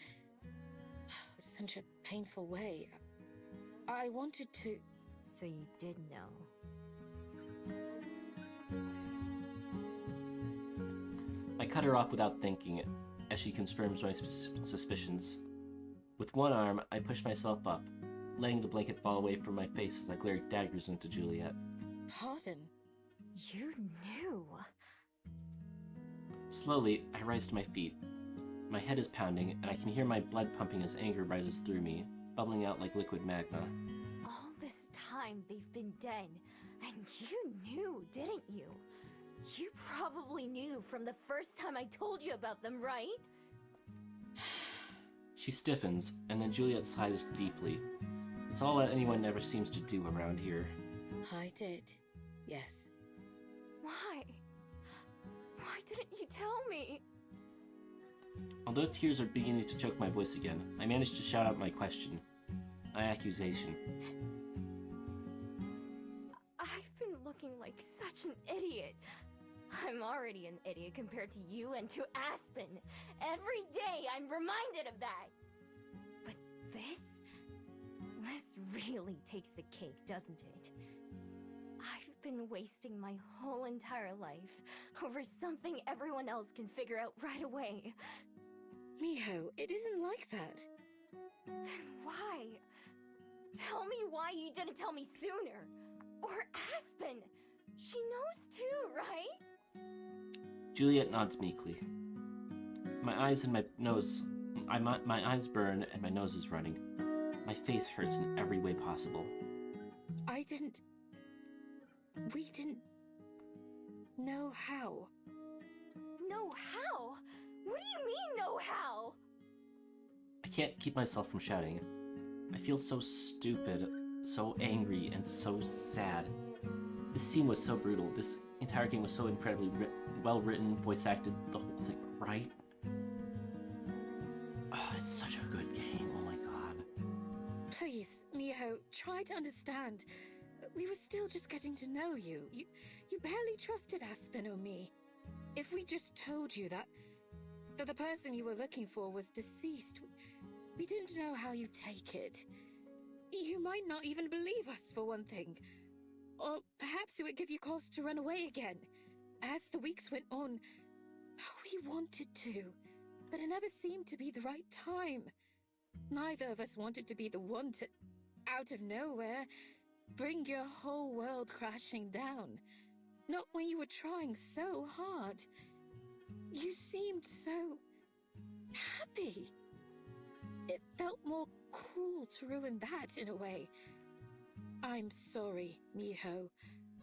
Such a painful way. I wanted to... So you did know. I cut her off without thinking, as she confirms my suspicions. With one arm, I push myself up, letting the blanket fall away from my face as I glare daggers into Juliet. Pardon? You knew. Slowly, I rise to my feet. My head is pounding, and I can hear my blood pumping as anger rises through me, bubbling out like liquid magma. All this time they've been dead, and you knew, didn't you? You probably knew from the first time I told you about them, right? She stiffens, and then Juliet sighs deeply. It's all that anyone ever seems to do around here. I did, yes. Why? Why didn't you tell me? Although tears are beginning to choke my voice again, I manage to shout out my question. My accusation. I've been looking like such an idiot. I'm already an idiot compared to you and to Aspen. Every day I'm reminded of that. But this really takes the cake, doesn't it? I've been wasting my whole entire life over something everyone else can figure out right away. MIHO, it isn't like that. Then why? Tell me why you didn't tell me sooner. Or Aspen. She knows too, right? Juliet nods meekly. My eyes and my nose... My eyes burn and my nose is running. My face hurts in every way possible. We didn't know how. Know how? What do you mean, know how? I can't keep myself from shouting. I feel so stupid, so angry, and so sad. This scene was so brutal. This entire game was so incredibly well written, voice acted, the whole thing, right? Oh, it's such a good game, oh my god. Please, MIHO, try to understand. We were still just getting to know you. You barely trusted Aspen or me. If we just told you that the person you were looking for was deceased, we didn't know how you'd take it. You might not even believe us, for one thing. Or perhaps it would give you cause to run away again. As the weeks went on, we wanted to, but it never seemed to be the right time. Neither of us wanted to be the one to, out of nowhere, bring your whole world crashing down. Not when you were trying so hard. You seemed so happy. It felt more cruel to ruin that in a way. I'm sorry, MIHO.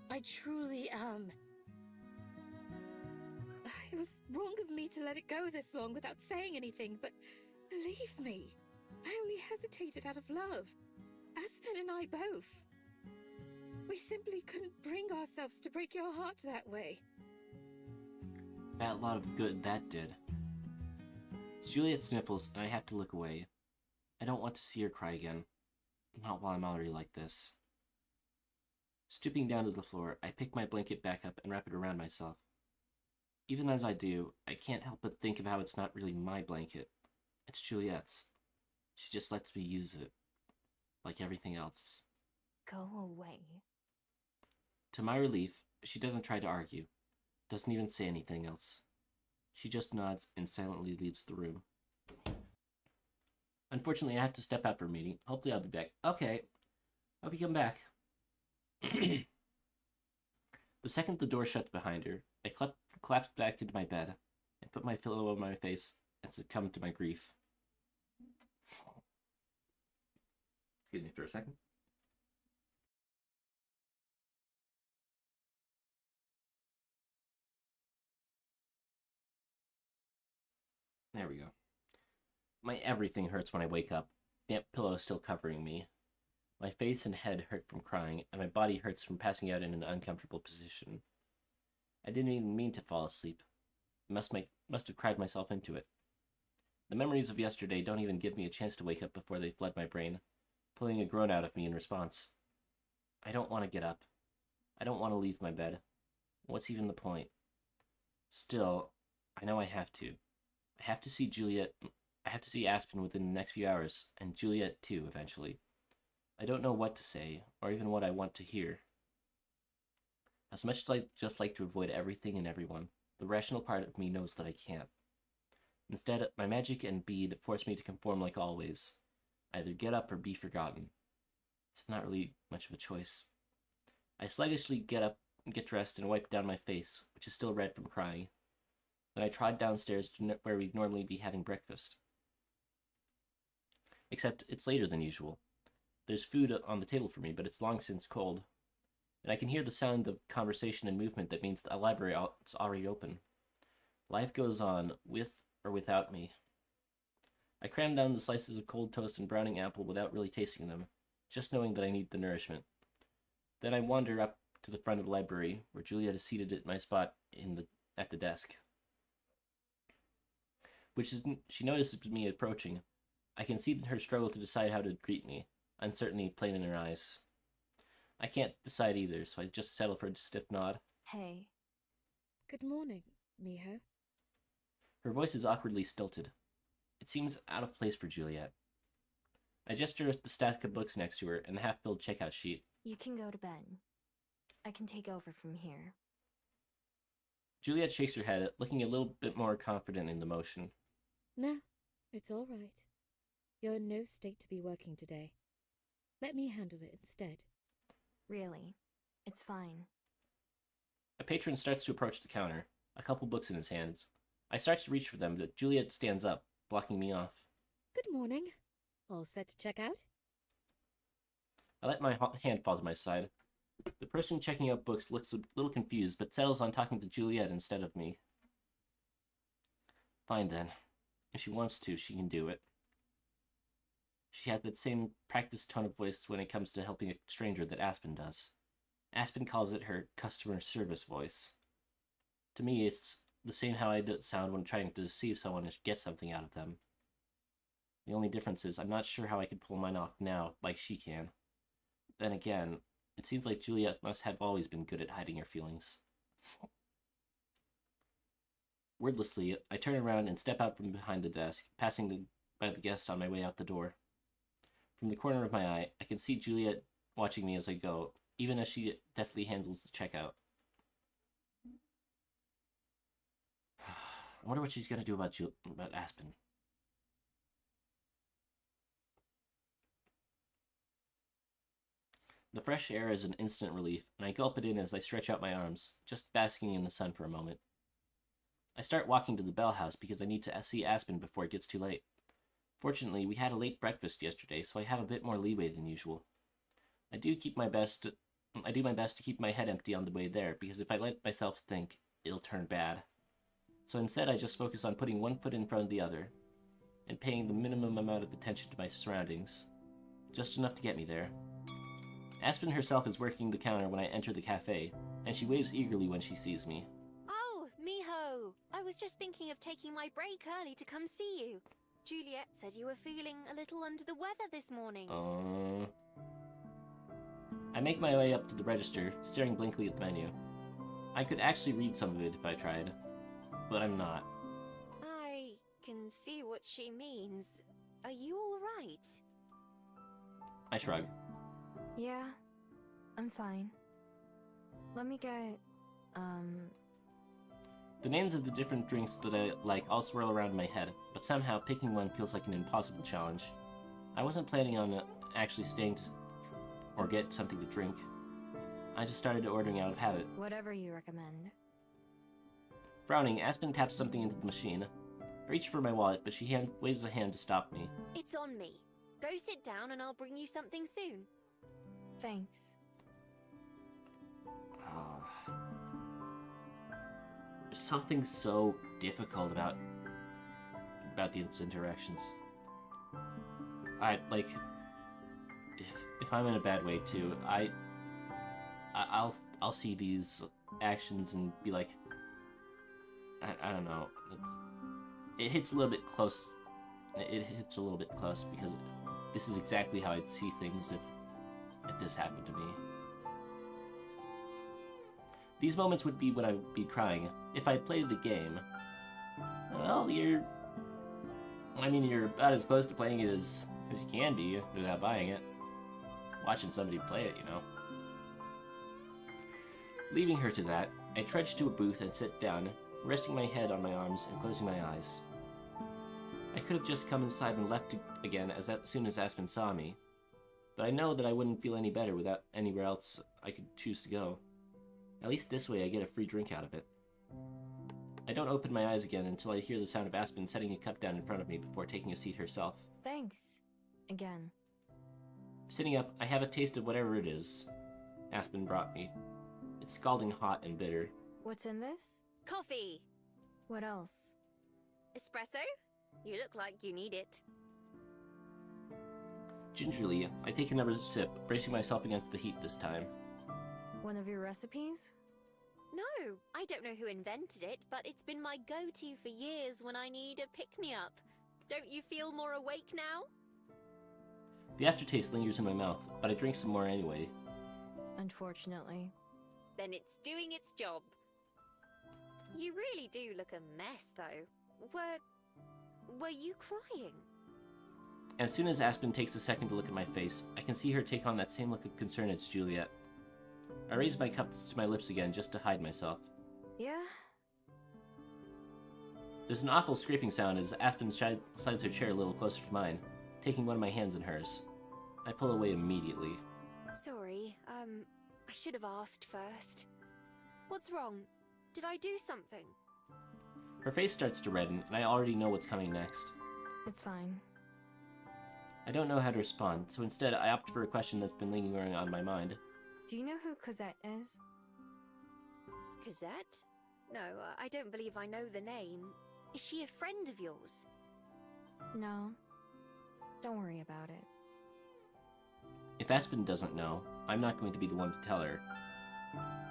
I truly am. It was wrong of me to let it go this long without saying anything, but believe me, I only hesitated out of love. Aspen and I both. We simply couldn't bring ourselves to break your heart that way. That lot of good that did. It's Juliet sniffles, and I have to look away. I don't want to see her cry again. Not while I'm already like this. Stooping down to the floor, I pick my blanket back up and wrap it around myself. Even as I do, I can't help but think of how it's not really my blanket. It's Juliet's. She just lets me use it. Like everything else. Go away. To my relief, she doesn't try to argue. Doesn't even say anything else. She just nods and silently leaves the room. Unfortunately, I have to step out for a meeting. Hopefully I'll be back. Okay. Hope you come back. The second the door shuts behind her, I collapse back into my bed and put my pillow over my face and succumb to my grief. Excuse me for a second. There we go. My everything hurts when I wake up. Damp pillow still covering me. My face and head hurt from crying, and my body hurts from passing out in an uncomfortable position. I didn't even mean to fall asleep. I must have cried myself into it. The memories of yesterday don't even give me a chance to wake up before they flood my brain, pulling a groan out of me in response. I don't want to get up. I don't want to leave my bed. What's even the point? Still, I know I have to. I have to see Juliet. I have to see Aspen within the next few hours, and Juliet too, eventually. I don't know what to say, or even what I want to hear. As much as I'd just like to avoid everything and everyone, the rational part of me knows that I can't. Instead, my magic and bead force me to conform like always. Either get up or be forgotten. It's not really much of a choice. I sluggishly get up, get dressed, and wipe down my face, which is still red from crying. Then I trod downstairs to where we'd normally be having breakfast. Except it's later than usual. There's food on the table for me, but it's long since cold. And I can hear the sound of conversation and movement that means the library is already open. Life goes on, with or without me. I cram down the slices of cold toast and browning apple without really tasting them, just knowing that I need the nourishment. Then I wander up to the front of the library, where Juliet is seated at my spot at the desk. She notices me approaching. I can see her struggle to decide how to greet me, uncertainty plain in her eyes. I can't decide either, so I just settle for a stiff nod. Hey. Good morning, MIHO. Her voice is awkwardly stilted. It seems out of place for Juliet. I gesture at the stack of books next to her and the half-filled checkout sheet. You can go to bed. I can take over from here. Juliet shakes her head, looking a little bit more confident in the motion. No, it's all right. You're in no state to be working today. Let me handle it instead. Really, it's fine. A patron starts to approach the counter, a couple books in his hands. I start to reach for them, but Juliet stands up, blocking me off. Good morning. All set to check out? I let my hand fall to my side. The person checking out books looks a little confused, but settles on talking to Juliet instead of me. Fine then. If she wants to, she can do it. She has that same practiced tone of voice when it comes to helping a stranger that Aspen does. Aspen calls it her customer service voice. To me, it's the same how I sound when trying to deceive someone and get something out of them. The only difference is I'm not sure how I could pull mine off now like she can. Then again, it seems like Juliet must have always been good at hiding her feelings. Wordlessly, I turn around and step out from behind the desk, passing by the guest on my way out the door. From the corner of my eye, I can see Juliet watching me as I go, even as she deftly handles the checkout. I wonder what she's gonna do about Aspen. The fresh air is an instant relief, and I gulp it in as I stretch out my arms, just basking in the sun for a moment. I start walking to the Bell House because I need to see Aspen before it gets too late. Fortunately, we had a late breakfast yesterday, so I have a bit more leeway than usual. I do my best to keep my head empty on the way there, because if I let myself think, it'll turn bad. So instead, I just focus on putting one foot in front of the other, and paying the minimum amount of attention to my surroundings. Just enough to get me there. Aspen herself is working the counter when I enter the cafe, and she waves eagerly when she sees me. Oh, MIHO! I was just thinking of taking my break early to come see you. Juliet said you were feeling a little under the weather this morning. I make my way up to the register, staring blankly at the menu. I could actually read some of it if I tried, but I'm not. I can see what she means. Are you alright? I shrug. Yeah, I'm fine. Let me get, The names of the different drinks that I like all swirl around in my head, but somehow picking one feels like an impossible challenge. I wasn't planning on actually staying to or get something to drink. I just started ordering out of habit. Whatever you recommend. Frowning, Aspen taps something into the machine. I reach for my wallet, but she waves a hand to stop me. It's on me. Go sit down and I'll bring you something soon. Thanks. There's something so difficult about these interactions. If I'm in a bad way too, I'll see these actions and be like, I don't know. It hits a little bit close. It hits a little bit close because this is exactly how I'd see things if this happened to me. These moments would be when I would be crying. If I played the game, well, you're about as close to playing it as you can be without buying it. Watching somebody play it, you know. Leaving her to that, I trudge to a booth and sit down, resting my head on my arms and closing my eyes. I could have just come inside and left again as soon as Aspen saw me, but I know that I wouldn't feel any better without anywhere else I could choose to go. At least this way I get a free drink out of it. I don't open my eyes again until I hear the sound of Aspen setting a cup down in front of me before taking a seat herself. Thanks. Again. Sitting up, I have a taste of whatever it is Aspen brought me. It's scalding hot and bitter. What's in this? Coffee! What else? Espresso? You look like you need it. Gingerly, I take another sip, bracing myself against the heat this time. One of your recipes? No, I don't know who invented it, but it's been my go-to for years when I need a pick-me-up. Don't you feel more awake now? The aftertaste lingers in my mouth, but I drink some more anyway. Unfortunately. Then it's doing its job. You really do look a mess, though. Were you crying? As soon as Aspen takes a second to look at my face, I can see her take on that same look of concern as Juliet. I raise my cup to my lips again just to hide myself. Yeah? There's an awful scraping sound as Aspen slides her chair a little closer to mine, taking one of my hands in hers. I pull away immediately. Sorry, I should have asked first. What's wrong? Did I do something? Her face starts to redden, and I already know what's coming next. It's fine. I don't know how to respond, so instead I opt for a question that's been lingering on my mind. Do you know who Cosette is? Cosette? No, I don't believe I know the name. Is she a friend of yours? No. Don't worry about it. If Aspen doesn't know, I'm not going to be the one to tell her.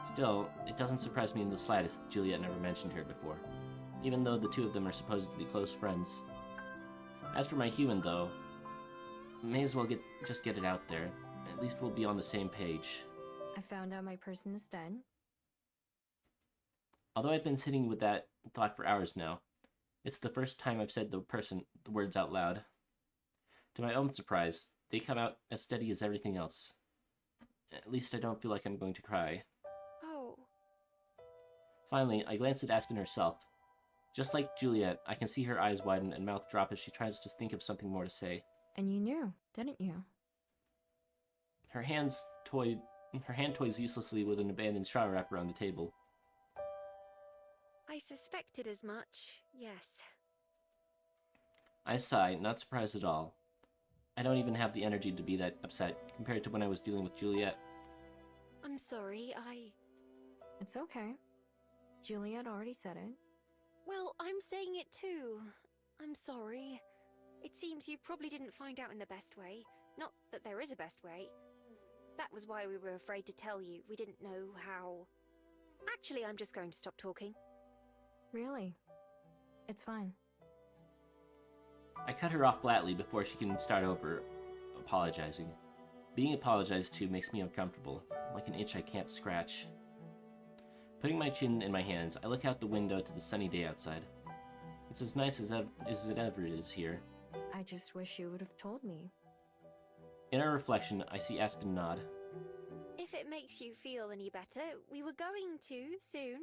Still, it doesn't surprise me in the slightest that Juliet never mentioned her before, even though the two of them are supposedly close friends. As for my human, though, may as well just get it out there. At least we'll be on the same page. I found out my person is dead. Although I've been sitting with that thought for hours now, it's the first time I've said the words out loud. To my own surprise, they come out as steady as everything else. At least I don't feel like I'm going to cry. Oh. Finally, I glance at Aspen herself. Just like Juliet, I can see her eyes widen and mouth drop as she tries to think of something more to say. And you knew, didn't you? Her hand toys uselessly with an abandoned straw wrapper on the table. I suspected as much, yes. I sigh, not surprised at all. I don't even have the energy to be that upset compared to when I was dealing with Juliet. I'm sorry, It's okay. Juliet already said it. Well, I'm saying it too. I'm sorry. It seems you probably didn't find out in the best way. Not that there is a best way. That was why we were afraid to tell you. We didn't know how... Actually, I'm just going to stop talking. Really? It's fine. I cut her off flatly before she can start over, apologizing. Being apologized to makes me uncomfortable, like an itch I can't scratch. Putting my chin in my hands, I look out the window to the sunny day outside. It's as nice as it ever is here. I just wish you would have told me. In our reflection, I see Aspen nod. If it makes you feel any better, we were going to, soon.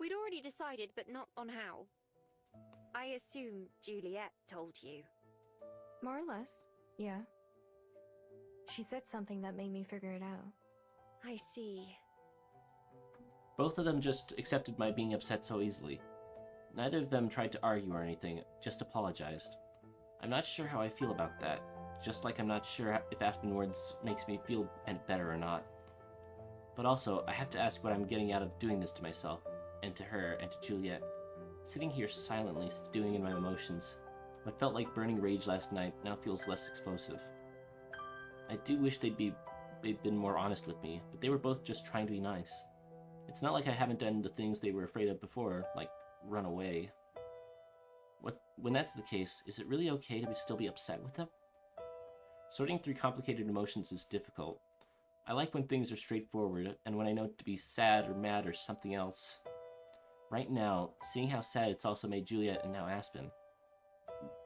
We'd already decided, but not on how. I assume Juliet told you. More or less, yeah. She said something that made me figure it out. I see. Both of them just accepted my being upset so easily. Neither of them tried to argue or anything, just apologized. I'm not sure how I feel about that, just like I'm not sure if Aspen words makes me feel better or not. But also, I have to ask what I'm getting out of doing this to myself, and to her, and to Juliet. Sitting here silently stewing in my emotions, what felt like burning rage last night now feels less explosive. I do wish they'd been more honest with me, but they were both just trying to be nice. It's not like I haven't done the things they were afraid of before, like run away. When that's the case, is it really okay to still be upset with them? Sorting through complicated emotions is difficult. I like when things are straightforward, and when I know to be sad or mad or something else. Right now, seeing how sad it's also made Juliet and now Aspen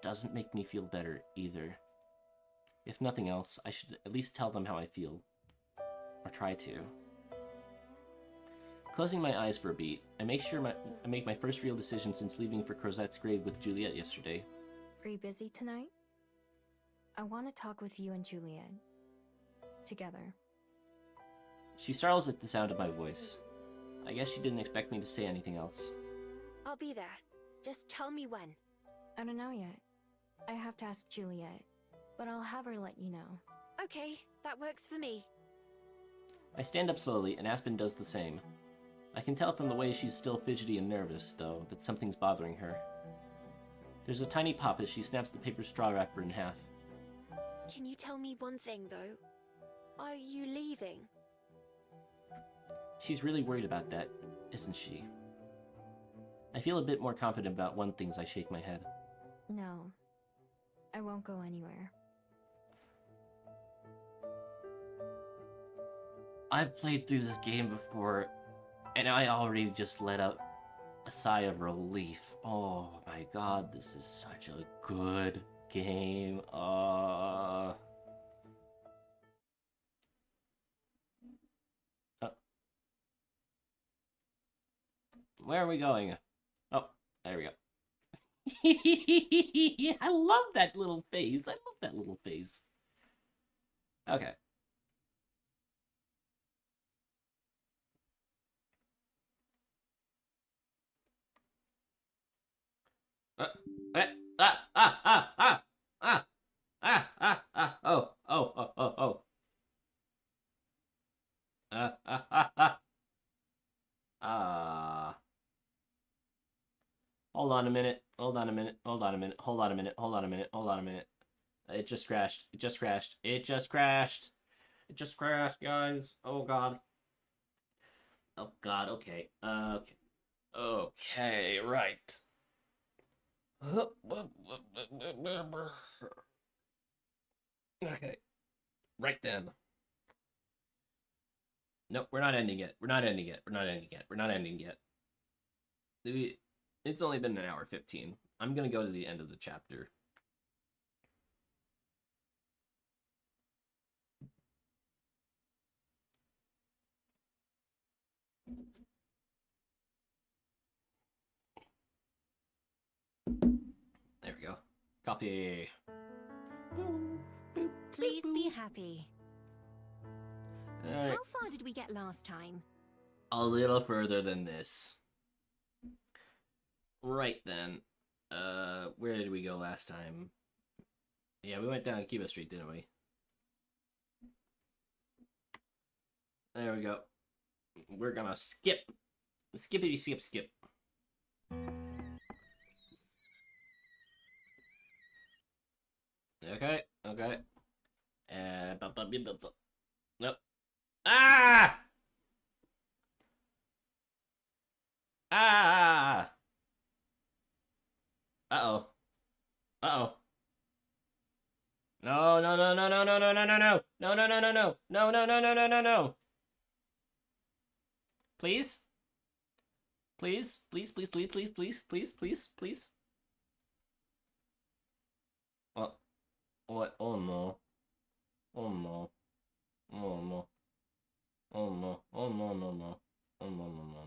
doesn't make me feel better either. If nothing else, I should at least tell them how I feel. Or try to. Closing my eyes for a beat, I make my first real decision since leaving for Crozette's grave with Juliet yesterday. Are you busy tonight? I want to talk with you and Juliet. Together. She startles at the sound of my voice. I guess she didn't expect me to say anything else. I'll be there. Just tell me when. I don't know yet. I have to ask Juliet, but I'll have her let you know. Okay, that works for me. I stand up slowly, and Aspen does the same. I can tell from the way she's still fidgety and nervous, though, that something's bothering her. There's a tiny pop as she snaps the paper straw wrapper in half. Can you tell me one thing, though? Are you leaving? She's really worried about that, isn't she? I feel a bit more confident about one thing as I shake my head. No. I won't go anywhere. I've played through this game before, and I already just let out a sigh of relief. Oh my god, this is such a good game. Where are we going? Oh, there we go. I love that little face. I love that little face. Okay. Oh. Hold on a minute. It just crashed. It just crashed, guys. Oh god. Okay. Okay, right. Okay. Right then. Nope, we're not ending yet. It's only been an hour 15. I'm gonna go to the end of the chapter. Coffee. Please be happy. Alright. How far did we get last time? A little further than this. Right then. Where did we go last time? Yeah, we went down Cuba Street, didn't we? There we go. We're gonna skip. Skippity skip skip. Okay, okay. Nope. Ah! Ah! Uh-oh. Uh-oh. No, no, no, no, no, no, no, no, no, no. No, no, no, no, no. No, no, no, no, no, no, no. Please? Please? Please, please, please, please, please, please, please, please. What? Oh no. Oh no. Oh no. Oh no. Oh no, no, no. Oh no, no, no,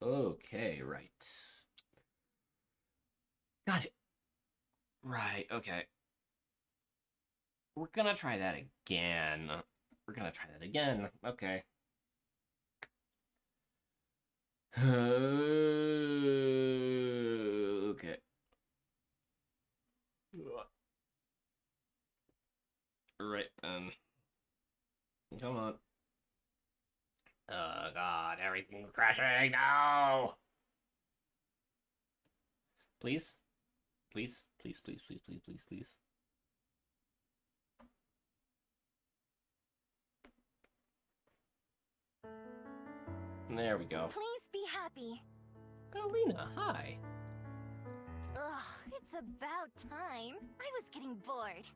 no. Okay, right. Got it. Right, okay. We're gonna try that again. We're gonna try that again. Okay. Okay. Right then. Come on. Oh god, everything's crashing. No! Please? Please? Please, please, please, please, please, please. There we go. Please be happy. Alina, hi. Ugh, it's about time. I was getting bored.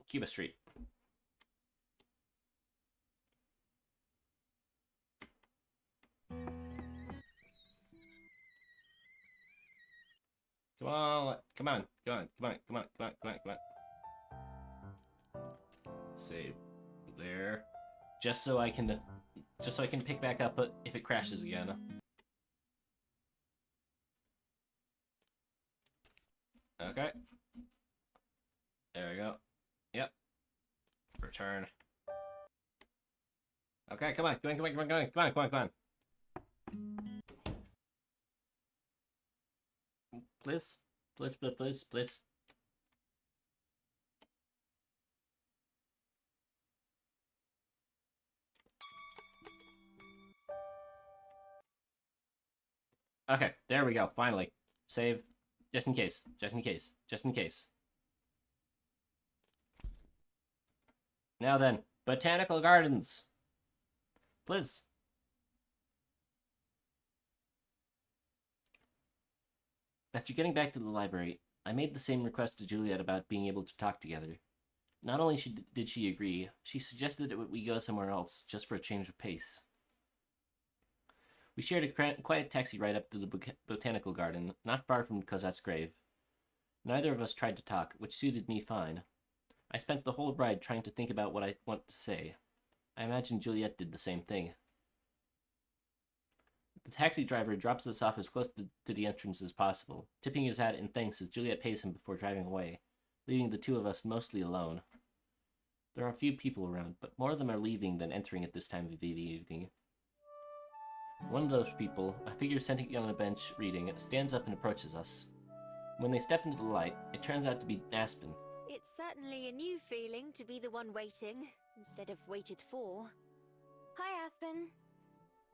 Cuba Street. Come on, come on, come on, come on, come on, come on, come on, come on. Save there. Just so I can pick back up if it crashes again. Okay. There we go. Yep. Return. Okay, come on, come on, come on, come on, come on, come on, come on, come on. Please, please, please, please, please. Okay, there we go, finally. Save. Just in case, just in case, just in case. Now then, Botanical Gardens. Please. After getting back to the library, I made the same request to Juliet about being able to talk together. Not only did she agree, she suggested that we go somewhere else, just for a change of pace. We shared a quiet taxi ride up to the botanical garden, not far from Cosette's grave. Neither of us tried to talk, which suited me fine. I spent the whole ride trying to think about what I want to say. I imagine Juliet did the same thing. The taxi driver drops us off as close to the entrance as possible, tipping his hat in thanks as Juliet pays him before driving away, leaving the two of us mostly alone. There are a few people around, but more of them are leaving than entering at this time of the evening. One of those people, a figure sitting on a bench reading, stands up and approaches us. When they step into the light, it turns out to be Aspen. It's certainly a new feeling to be the one waiting, instead of waited for. Hi, Aspen.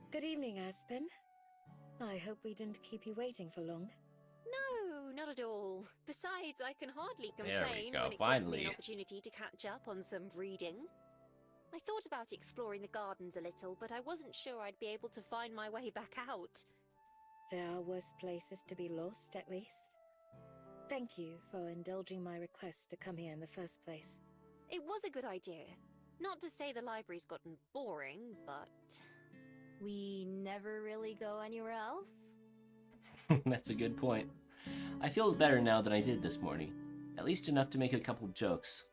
Good evening, Aspen. I hope we didn't keep you waiting for long. No, not at all. Besides, I can hardly There we complain go, when it gives finally. me an opportunity to catch up on some reading. I thought about exploring the gardens a little, but I wasn't sure I'd be able to find my way back out. There are worse places to be lost, at least. Thank you for indulging my request to come here in the first place. It was a good idea. Not to say the library's gotten boring, but... We never really go anywhere else? That's a good point. I feel better now than I did this morning. At least enough to make a couple of jokes.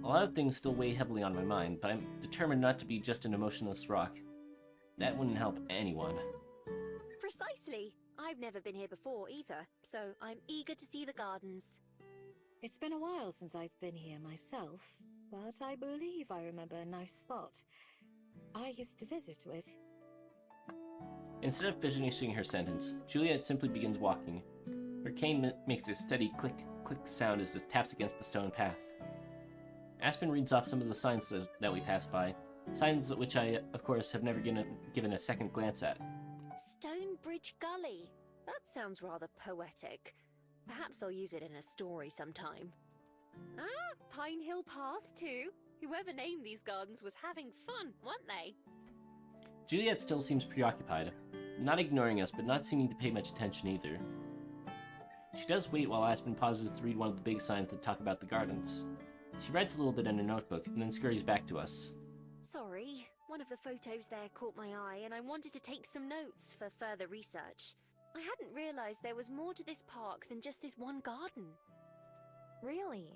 A lot of things still weigh heavily on my mind, but I'm determined not to be just an emotionless rock. That wouldn't help anyone. Precisely. I've never been here before either, so I'm eager to see the gardens. It's been a while since I've been here myself, but I believe I remember a nice spot I used to visit with. Instead of finishing her sentence, Juliet simply begins walking. Her cane makes a steady click sound as it taps against the stone path. Aspen reads off some of the signs that we pass by, signs which I, of course, have never given a second glance at. Stonebridge Gully. That sounds rather poetic. Perhaps I'll use it in a story sometime. Ah, Pine Hill Path too. Whoever named these gardens was having fun, weren't they? Juliet still seems preoccupied, not ignoring us, but not seeming to pay much attention either. She does wait while Aspen pauses to read one of the big signs that talk about the gardens. She writes a little bit in her notebook and then scurries back to us. Sorry, one of the photos there caught my eye and I wanted to take some notes for further research. I hadn't realized there was more to this park than just this one garden. Really?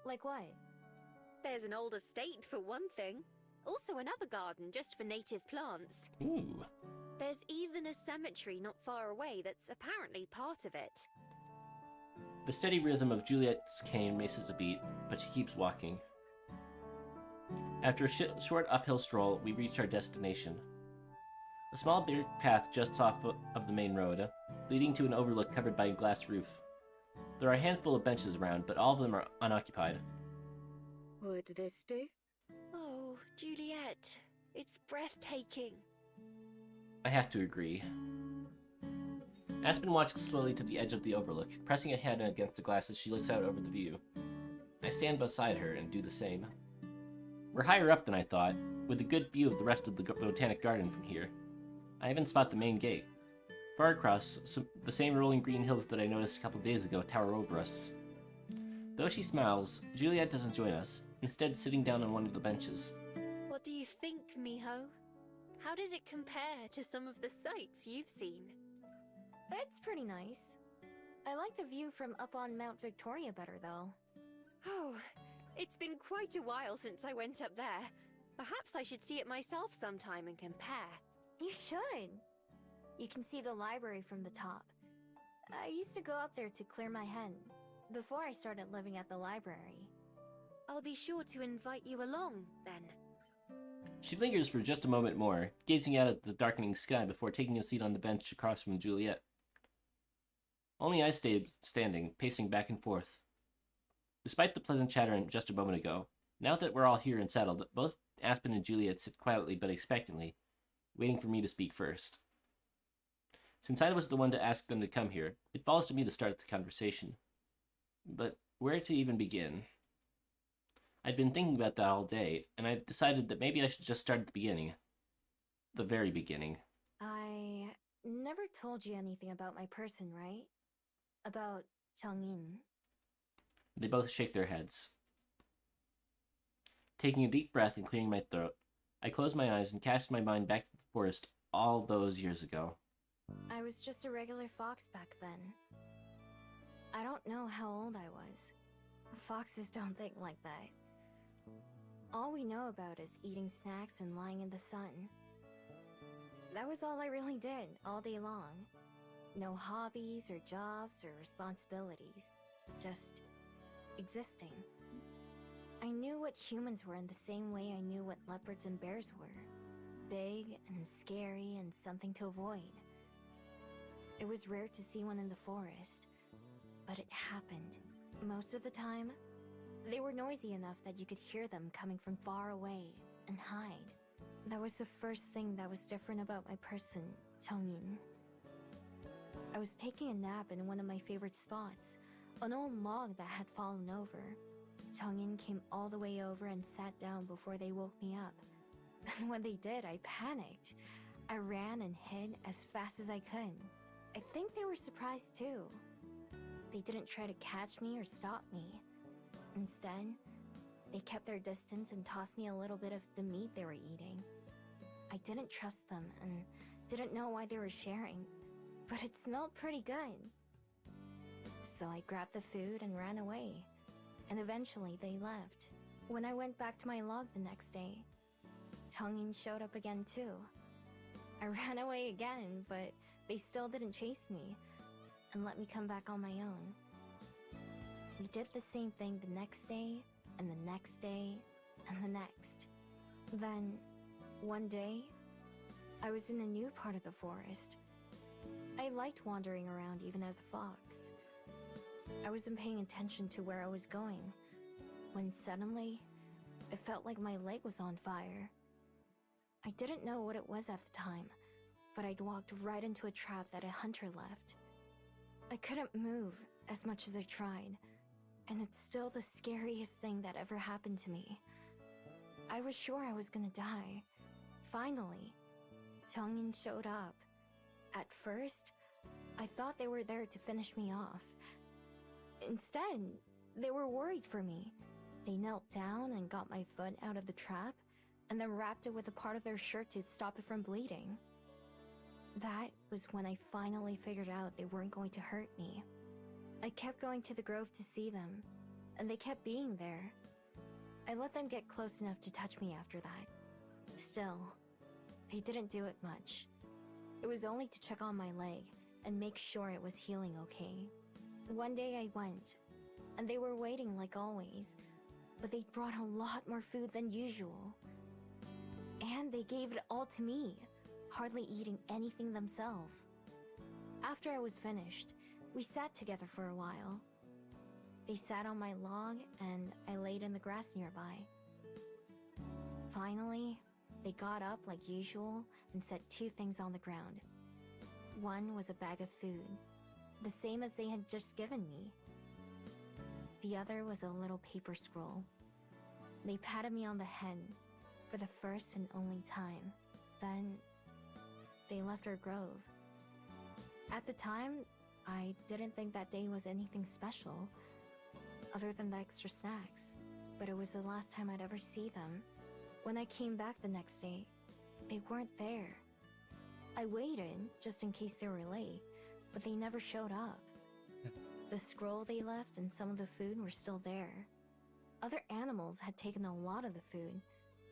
Like what? There's an old estate for one thing. Also another garden just for native plants. Ooh. There's even a cemetery not far away that's apparently part of it. The steady rhythm of Juliet's cane misses a beat, but she keeps walking. After a short uphill stroll, we reach our destination. A small dirt path juts off of the main road, leading to an overlook covered by a glass roof. There are a handful of benches around, but all of them are unoccupied. Would this do? Oh, Juliet, it's breathtaking. I have to agree. Aspen walks slowly to the edge of the overlook, pressing a hand against the glass as she looks out over the view. I stand beside her and do the same. We're higher up than I thought, with a good view of the rest of the botanic garden from here. I even spot the main gate. Far across, the same rolling green hills that I noticed a couple days ago tower over us. Though she smiles, Juliet doesn't join us, instead sitting down on one of the benches. What do you think, MIHO? How does it compare to some of the sights you've seen? It's pretty nice. I like the view from up on Mount Victoria better, though. Oh, it's been quite a while since I went up there. Perhaps I should see it myself sometime and compare. You should! You can see the library from the top. I used to go up there to clear my head, before I started living at the library. I'll be sure to invite you along, then. She lingers for just a moment more, gazing out at the darkening sky before taking a seat on the bench across from Juliet. Only I stay standing, pacing back and forth. Despite the pleasant chatter just a moment ago, now that we're all here and settled, both Aspen and Juliet sit quietly but expectantly, waiting for me to speak first. Since I was the one to ask them to come here, it falls to me to start the conversation. But where to even begin? I'd been thinking about that all day, and I decided that maybe I should just start at the beginning. The very beginning. I never told you anything about my person, right? About Changin. They both shake their heads. Taking a deep breath and clearing my throat, I close my eyes and cast my mind back to the forest all those years ago. I was just a regular fox back then. I don't know how old I was. Foxes don't think like that. All we know about is eating snacks and lying in the sun. That was all I really did, all day long. No hobbies or jobs or responsibilities. Just existing. I knew what humans were in the same way I knew what leopards and bears were. Big and scary and something to avoid. It was rare to see one in the forest, but it happened. Most of the time, they were noisy enough that you could hear them coming from far away and hide. That was the first thing that was different about my person, Changin. I was taking a nap in one of my favorite spots, an old log that had fallen over. Changin came all the way over and sat down before they woke me up. And when they did, I panicked. I ran and hid as fast as I could. I think they were surprised too. They didn't try to catch me or stop me. Instead, they kept their distance and tossed me a little bit of the meat they were eating. I didn't trust them and didn't know why they were sharing, but it smelled pretty good. So I grabbed the food and ran away, and eventually they left. When I went back to my log the next day, Changin showed up again too. I ran away again, but they still didn't chase me and let me come back on my own. We did the same thing the next day, and the next day, and the next. Then, one day, I was in a new part of the forest. I liked wandering around even as a fox. I wasn't paying attention to where I was going, when suddenly, it felt like my leg was on fire. I didn't know what it was at the time, but I'd walked right into a trap that a hunter left. I couldn't move as much as I tried, and it's still the scariest thing that ever happened to me. I was sure I was gonna die. Finally, Changin showed up. At first, I thought they were there to finish me off. Instead, they were worried for me. They knelt down and got my foot out of the trap, and then wrapped it with a part of their shirt to stop it from bleeding. That was when I finally figured out they weren't going to hurt me. I kept going to the grove to see them, and they kept being there. I let them get close enough to touch me after that. Still, they didn't do it much. It was only to check on my leg and make sure it was healing okay. One day I went, and they were waiting like always, but they brought a lot more food than usual. And they gave it all to me, hardly eating anything themselves. After I was finished, we sat together for a while. They sat on my log, and I laid in the grass nearby. Finally, they got up like usual and set two things on the ground. One was a bag of food, the same as they had just given me. The other was a little paper scroll. They patted me on the head for the first and only time. Then, they left our grove. At the time, I didn't think that day was anything special, other than the extra snacks, but it was the last time I'd ever see them. When I came back the next day, they weren't there. I waited, just in case they were late, but they never showed up. The scroll they left and some of the food were still there. Other animals had taken a lot of the food,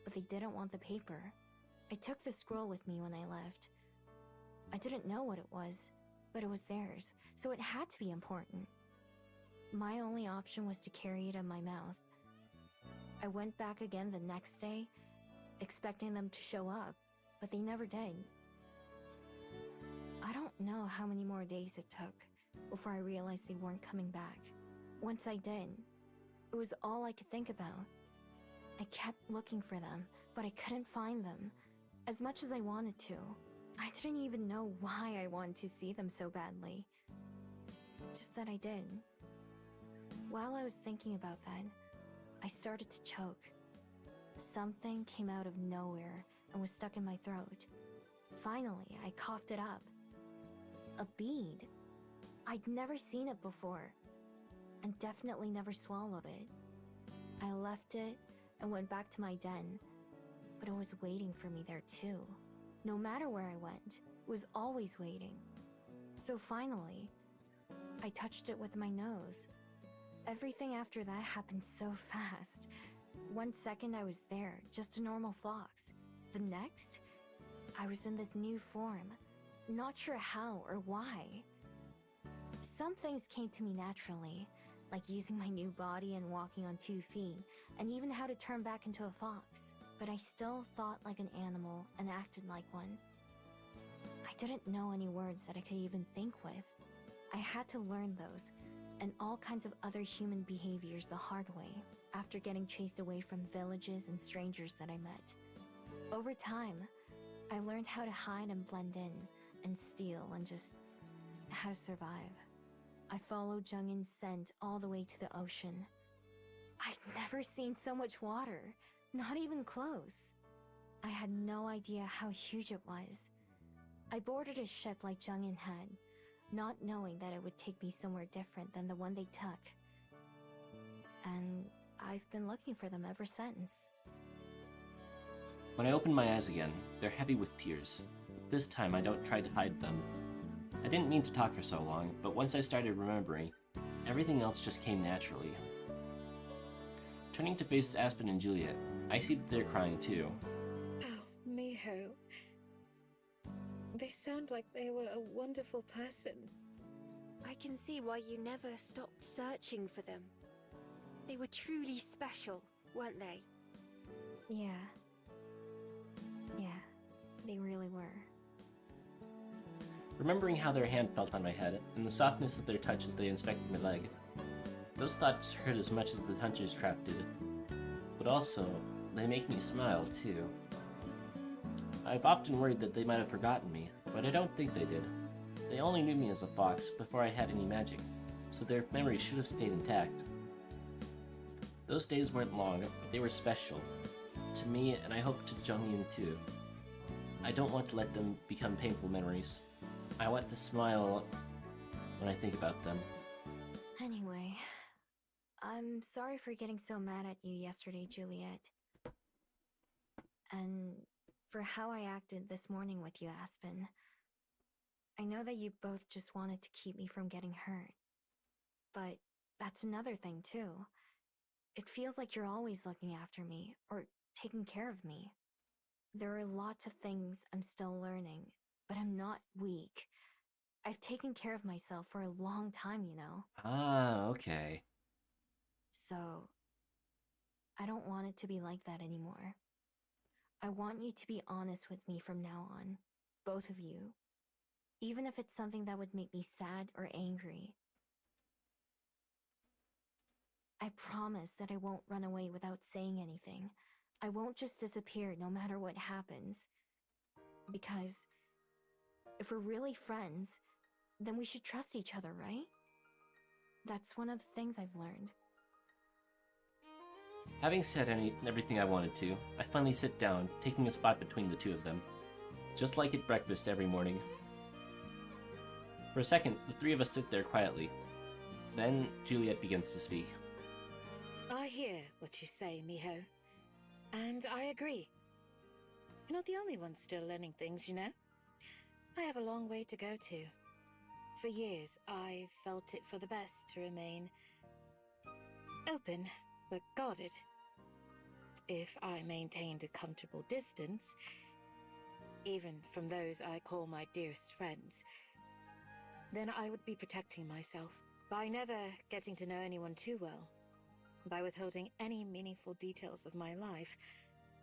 but they didn't want the paper. I took the scroll with me when I left. I didn't know what it was, but it was theirs, so it had to be important. My only option was to carry it in my mouth. I went back again the next day, expecting them to show up, but they never did. I don't know how many more days it took before I realized they weren't coming back. Once I did, it was all I could think about. I kept looking for them, but I couldn't find them, as much as I wanted to. I didn't even know why I wanted to see them so badly. Just that I did. While I was thinking about that, I started to choke. Something came out of nowhere and was stuck in my throat. Finally, I coughed it up. A bead. I'd never seen it before, and definitely never swallowed it. I left it and went back to my den, but it was waiting for me there too. No matter where I went, it was always waiting. So finally, I touched it with my nose. Everything after that happened so fast. 1 second I was there, just a normal fox. The next, I was in this new form, not sure how or why. Some things came to me naturally, like using my new body and walking on 2 feet, and even how to turn back into a fox. But I still thought like an animal and acted like one. I didn't know any words that I could even think with. I had to learn those, and all kinds of other human behaviors the hard way, after getting chased away from villages and strangers that I met. Over time, I learned how to hide and blend in, and steal, and just how to survive. I followed Jungin's scent all the way to the ocean. I'd never seen so much water, not even close. I had no idea how huge it was. I boarded a ship like Jungin had, not knowing that it would take me somewhere different than the one they took. And I've been looking for them ever since. When I open my eyes again, they're heavy with tears. This time I don't try to hide them. I didn't mean to talk for so long, but once I started remembering, everything else just came naturally. Turning to face Aspen and Juliet, I see that they're crying too. Oh, MIHO. They sound like they were a wonderful person. I can see why you never stopped searching for them. They were truly special, weren't they? Yeah. Yeah, they really were. Remembering how their hand felt on my head, and the softness of their touch as they inspected my leg, those thoughts hurt as much as the hunter's trap did. But also, they make me smile, too. I've often worried that they might have forgotten me, but I don't think they did. They only knew me as a fox before I had any magic, so their memories should have stayed intact. Those days weren't long, but they were special. To me, and I hope to Jung-Yoon too. I don't want to let them become painful memories. I want to smile when I think about them. Anyway, I'm sorry for getting so mad at you yesterday, Juliet. And for how I acted this morning with you, Aspen. I know that you both just wanted to keep me from getting hurt. But that's another thing, too. It feels like you're always looking after me, or taking care of me. There are lots of things I'm still learning, but I'm not weak. I've taken care of myself for a long time, you know. Ah, okay. So, I don't want it to be like that anymore. I want you to be honest with me from now on, both of you. Even if it's something that would make me sad or angry. I promise that I won't run away without saying anything. I won't just disappear no matter what happens. Because if we're really friends, then we should trust each other, right? That's one of the things I've learned. Having said everything I wanted to, I finally sit down, taking a spot between the two of them. Just like at breakfast every morning. For a second, the three of us sit there quietly. Then, Juliet begins to speak. I hear what you say, MIHO. And I agree. You're not the only one still learning things, you know? I have a long way to go to. For years, I felt it for the best to remain open, but guarded. If I maintained a comfortable distance, even from those I call my dearest friends, then I would be protecting myself by never getting to know anyone too well. By withholding any meaningful details of my life,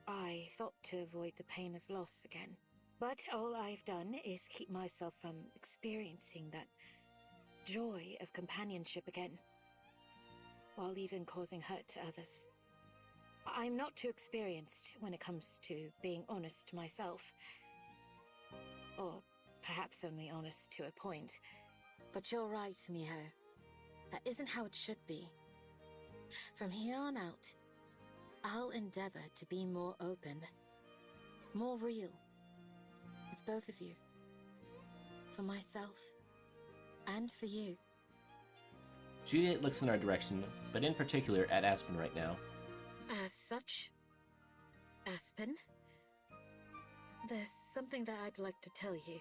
I thought to avoid the pain of loss again. But all I've done is keep myself from experiencing that joy of companionship again, while even causing hurt to others. I'm not too experienced when it comes to being honest to myself. Or perhaps only honest to a point. But you're right, MIHO. That isn't how it should be. From here on out, I'll endeavor to be more open, more real, with both of you. For myself, and for you. Juliet looks in our direction, but in particular at Aspen right now. As such, Aspen, there's something that I'd like to tell you.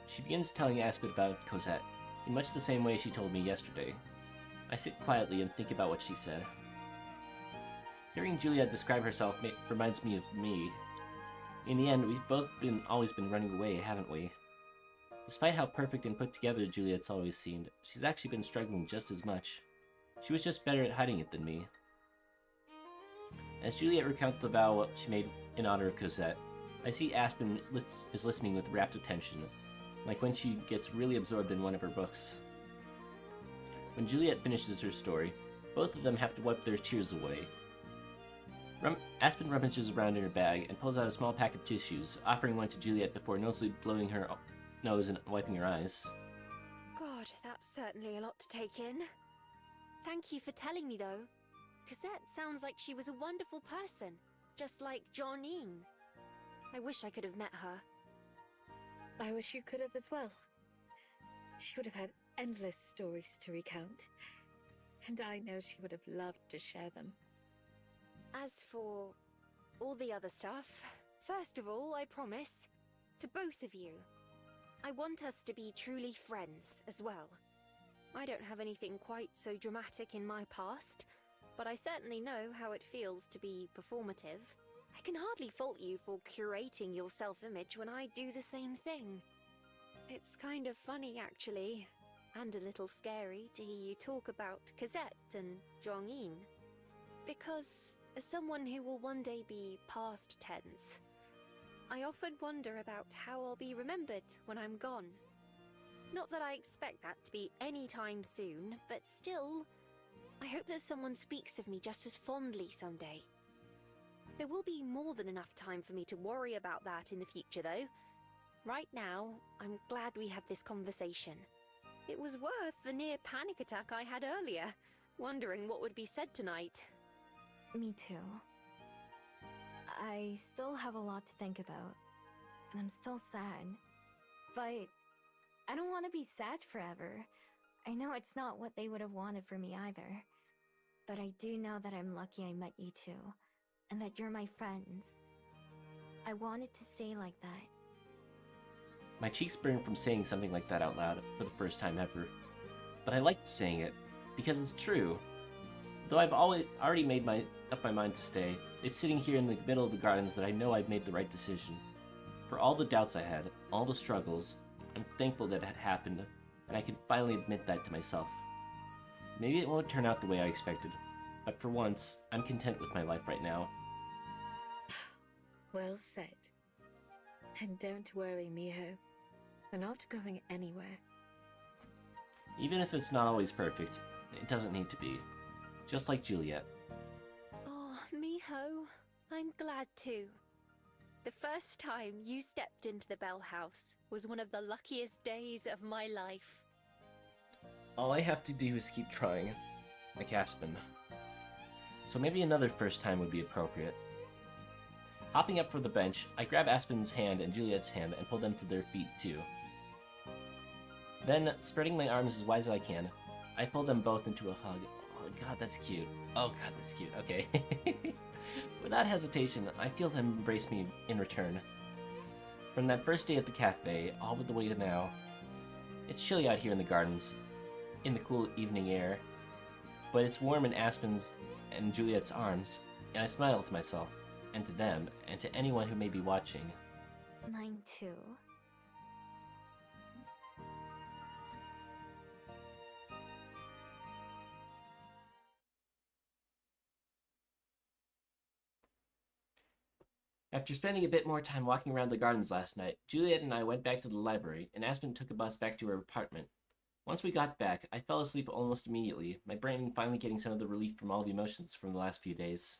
She begins telling Aspen about Cosette, in much the same way she told me yesterday. I sit quietly and think about what she said. Hearing Juliet describe herself reminds me of me. In the end, we've both always been running away, haven't we? Despite how perfect and put together Juliet's always seemed, she's actually been struggling just as much. She was just better at hiding it than me. As Juliet recounts the vow she made in honor of Cosette, I see Aspen is listening with rapt attention, like when she gets really absorbed in one of her books. When Juliet finishes her story, both of them have to wipe their tears away. Aspen rummages around in her bag and pulls out a small pack of tissues, offering one to Juliet before noticeably blowing her nose and wiping her eyes. God, that's certainly a lot to take in. Thank you for telling me, though. Cosette sounds like she was a wonderful person, just like John-Ying. I wish I could have met her. I wish you could have as well. She would have had endless stories to recount, and I know she would have loved to share them. As for all the other stuff, first of all, I promise, to both of you, I want us to be truly friends as well. I don't have anything quite so dramatic in my past, but I certainly know how it feels to be performative. I can hardly fault you for curating your self-image when I do the same thing. It's kind of funny, actually, and a little scary to hear you talk about Cosette and Zhongyin. Because, as someone who will one day be past tense, I often wonder about how I'll be remembered when I'm gone. Not that I expect that to be any time soon, but still, I hope that someone speaks of me just as fondly someday. There will be more than enough time for me to worry about that in the future, though. Right now, I'm glad we had this conversation. It was worth the near panic attack I had earlier, wondering what would be said tonight. Me too. I still have a lot to think about, and I'm still sad. But I don't want to be sad forever. I know it's not what they would have wanted for me either. But I do know that I'm lucky I met you two, and that you're my friends. I want it to stay like that. My cheeks burn from saying something like that out loud for the first time ever. But I liked saying it, because it's true. Though I've already made up my mind to stay, it's sitting here in the middle of the gardens that I know I've made the right decision. For all the doubts I had, all the struggles, I'm thankful that it happened, and I can finally admit that to myself. Maybe it won't turn out the way I expected, but for once, I'm content with my life right now. Well said. And don't worry, MIHO. We're not going anywhere. Even if it's not always perfect, it doesn't need to be. Just like Juliet. Oh, MIHO, I'm glad too. The first time you stepped into the Bell House was one of the luckiest days of my life. All I have to do is keep trying, like Aspen. So maybe another first time would be appropriate. Hopping up from the bench, I grab Aspen's hand and Juliet's hand and pull them to their feet too. Then, spreading my arms as wide as I can, I pull them both into a hug. Oh god, that's cute. Oh god, that's cute. Okay. Without hesitation, I feel them embrace me in return. From that first day at the cafe, all the way to now. It's chilly out here in the gardens, in the cool evening air, but it's warm in Aspen's and Juliet's arms, and I smile to myself, and to them, and to anyone who may be watching. Mine too. After spending a bit more time walking around the gardens last night, Juliet and I went back to the library, and Aspen took a bus back to her apartment. Once we got back, I fell asleep almost immediately, my brain finally getting some of the relief from all the emotions from the last few days.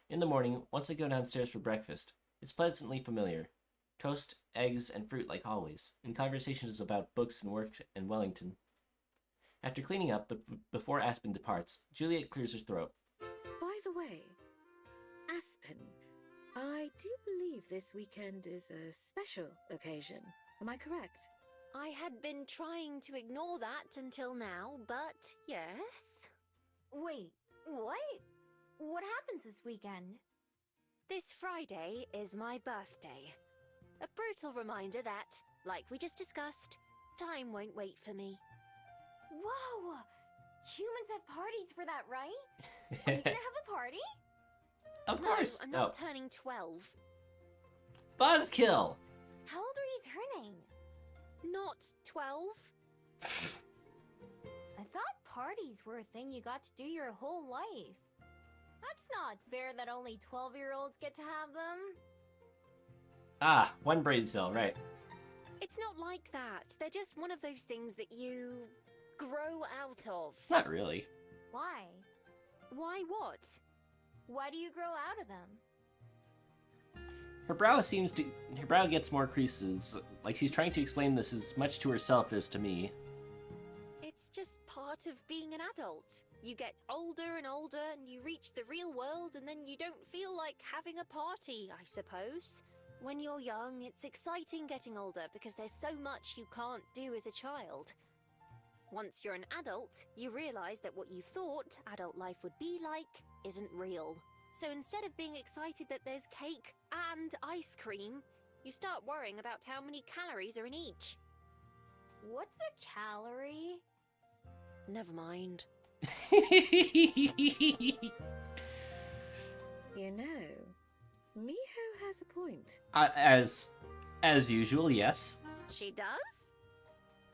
In the morning, once I go downstairs for breakfast, it's pleasantly familiar. Toast, eggs, and fruit like always, and conversations about books and work and Wellington. After cleaning up, before Aspen departs, Juliet clears her throat. By the way, Aspen, I do believe this weekend is a special occasion. Am I correct? I had been trying to ignore that until now, but yes. Wait, what? What happens this weekend? This Friday is my birthday. A brutal reminder that, like we just discussed, time won't wait for me. Whoa! Humans have parties for that, right? Are you gonna have a party? Of course! No, I'm not turning 12. Buzzkill! How old are you turning? Not 12? I thought parties were a thing you got to do your whole life. That's not fair that only 12-year-olds get to have them. Ah, one brain cell, right. It's not like that. They're just one of those things that you grow out of. Not really. Why? Why what? Why do you grow out of them? Her brow gets more creases, like she's trying to explain this as much to herself as to me. It's just part of being an adult. You get older and older, and you reach the real world, and then you don't feel like having a party, I suppose. When you're young, it's exciting getting older because there's so much you can't do as a child. Once you're an adult, you realize that what you thought adult life would be like isn't real. So instead of being excited that there's cake and ice cream, you start worrying about how many calories are in each. What's a calorie? Never mind. You know, Miho has a point. As usual, yes. She does?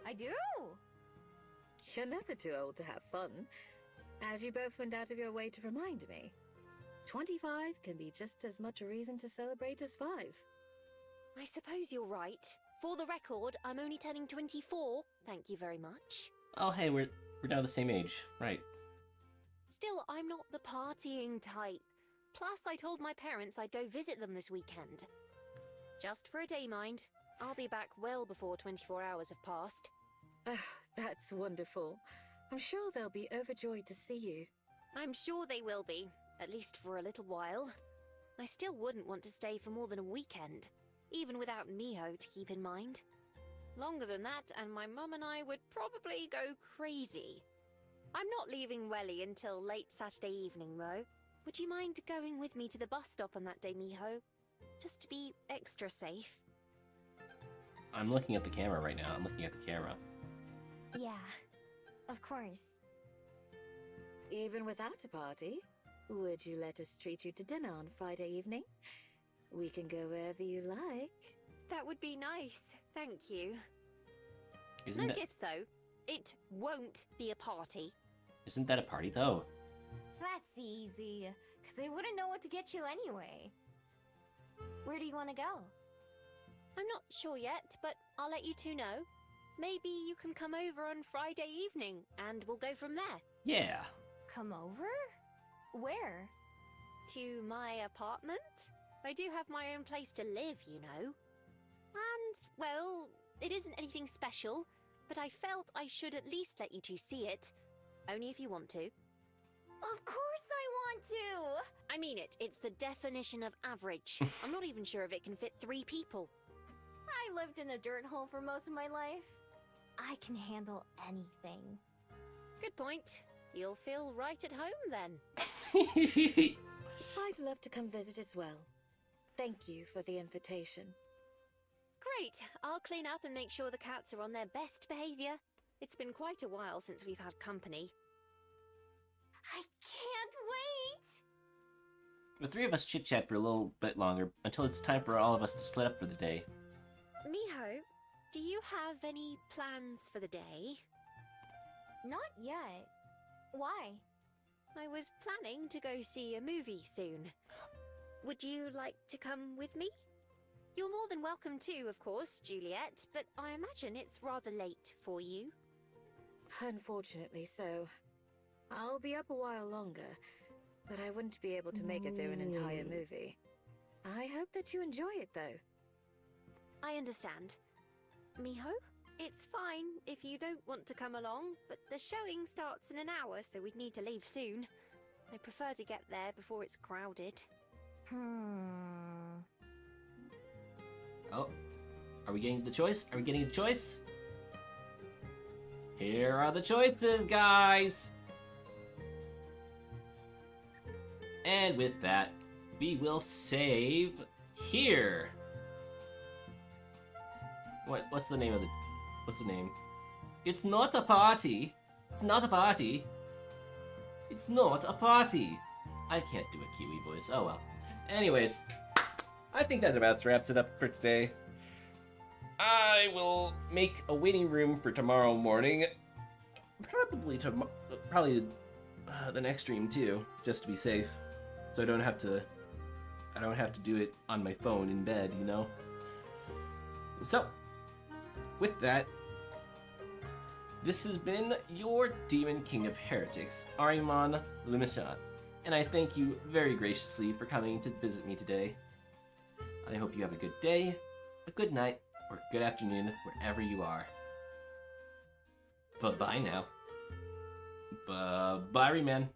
I do! You're never too old to have fun, as you both went out of your way to remind me. 25 can be just as much a reason to celebrate as 5. I suppose you're right. For the record, I'm only turning 24. Thank you very much. Oh, hey, we're now the same age, right? Still, I'm not the partying type. Plus, I told my parents I'd go visit them this weekend. Just for a day, mind. I'll be back well before 24 hours have passed. That's wonderful. I'm sure they'll be overjoyed to see you. I'm sure they will be, at least for a little while. I still wouldn't want to stay for more than a weekend, even without MIHO to keep in mind. Longer than that, and my mum and I would probably go crazy. I'm not leaving Welly until late Saturday evening, though. Would you mind going with me to the bus stop on that day, MIHO? Just to be extra safe. I'm looking at the camera right now. I'm looking at the camera. Yeah, of course. Even without a party, would you let us treat you to dinner on Friday evening? We can go wherever you like. That would be nice, thank you. Isn't No gifts, though. It won't be a party. Isn't that a party, though? That's easy, because they wouldn't know what to get you anyway. Where do you want to go? I'm not sure yet, but I'll let you two know. Maybe you can come over on Friday evening, and we'll go from there. Yeah. Come over? Where? To my apartment? I do have my own place to live, you know. And, well, it isn't anything special, but I felt I should at least let you two see it. Only if you want to. Of course I want to! I mean it. It's the definition of average. I'm not even sure if it can fit 3 people. I lived in a dirt hole for most of my life. I can handle anything. Good point. You'll feel right at home then. I'd love to come visit as well. Thank you for the invitation. Great. I'll clean up and make sure the cats are on their best behavior. It's been quite a while since we've had company. I can't wait! The 3 of us chit-chat for a little bit longer until it's time for all of us to split up for the day. MIHO, do you have any plans for the day? Not yet. Why? I was planning to go see a movie soon. Would you like to come with me? You're more than welcome too, of course, Juliet, but I imagine it's rather late for you. Unfortunately so. I'll be up a while longer, but I wouldn't be able to make it through an entire movie. I hope that you enjoy it, though. I understand. MIHO, it's fine if you don't want to come along, but the showing starts in an hour, so we'd need to leave soon. I prefer to get there before it's crowded. Oh, are we getting the choice? Are we getting a choice? Here are the choices, guys! And with that, we will save here. What's the name of the... What's the name? It's not a party. It's not a party. It's not a party. I can't do a Kiwi voice. Oh well. Anyways, I think that about wraps it up for today. I will make a waiting room for tomorrow morning. Probably the next stream too, just to be safe. So I don't have to do it on my phone in bed, you know? So, with that, this has been your Demon King of Heretics, Ahriman le Méchant, and I thank you very graciously for coming to visit me today. I hope you have a good day, a good night, or good afternoon, wherever you are. Bye-bye now. Bye, man.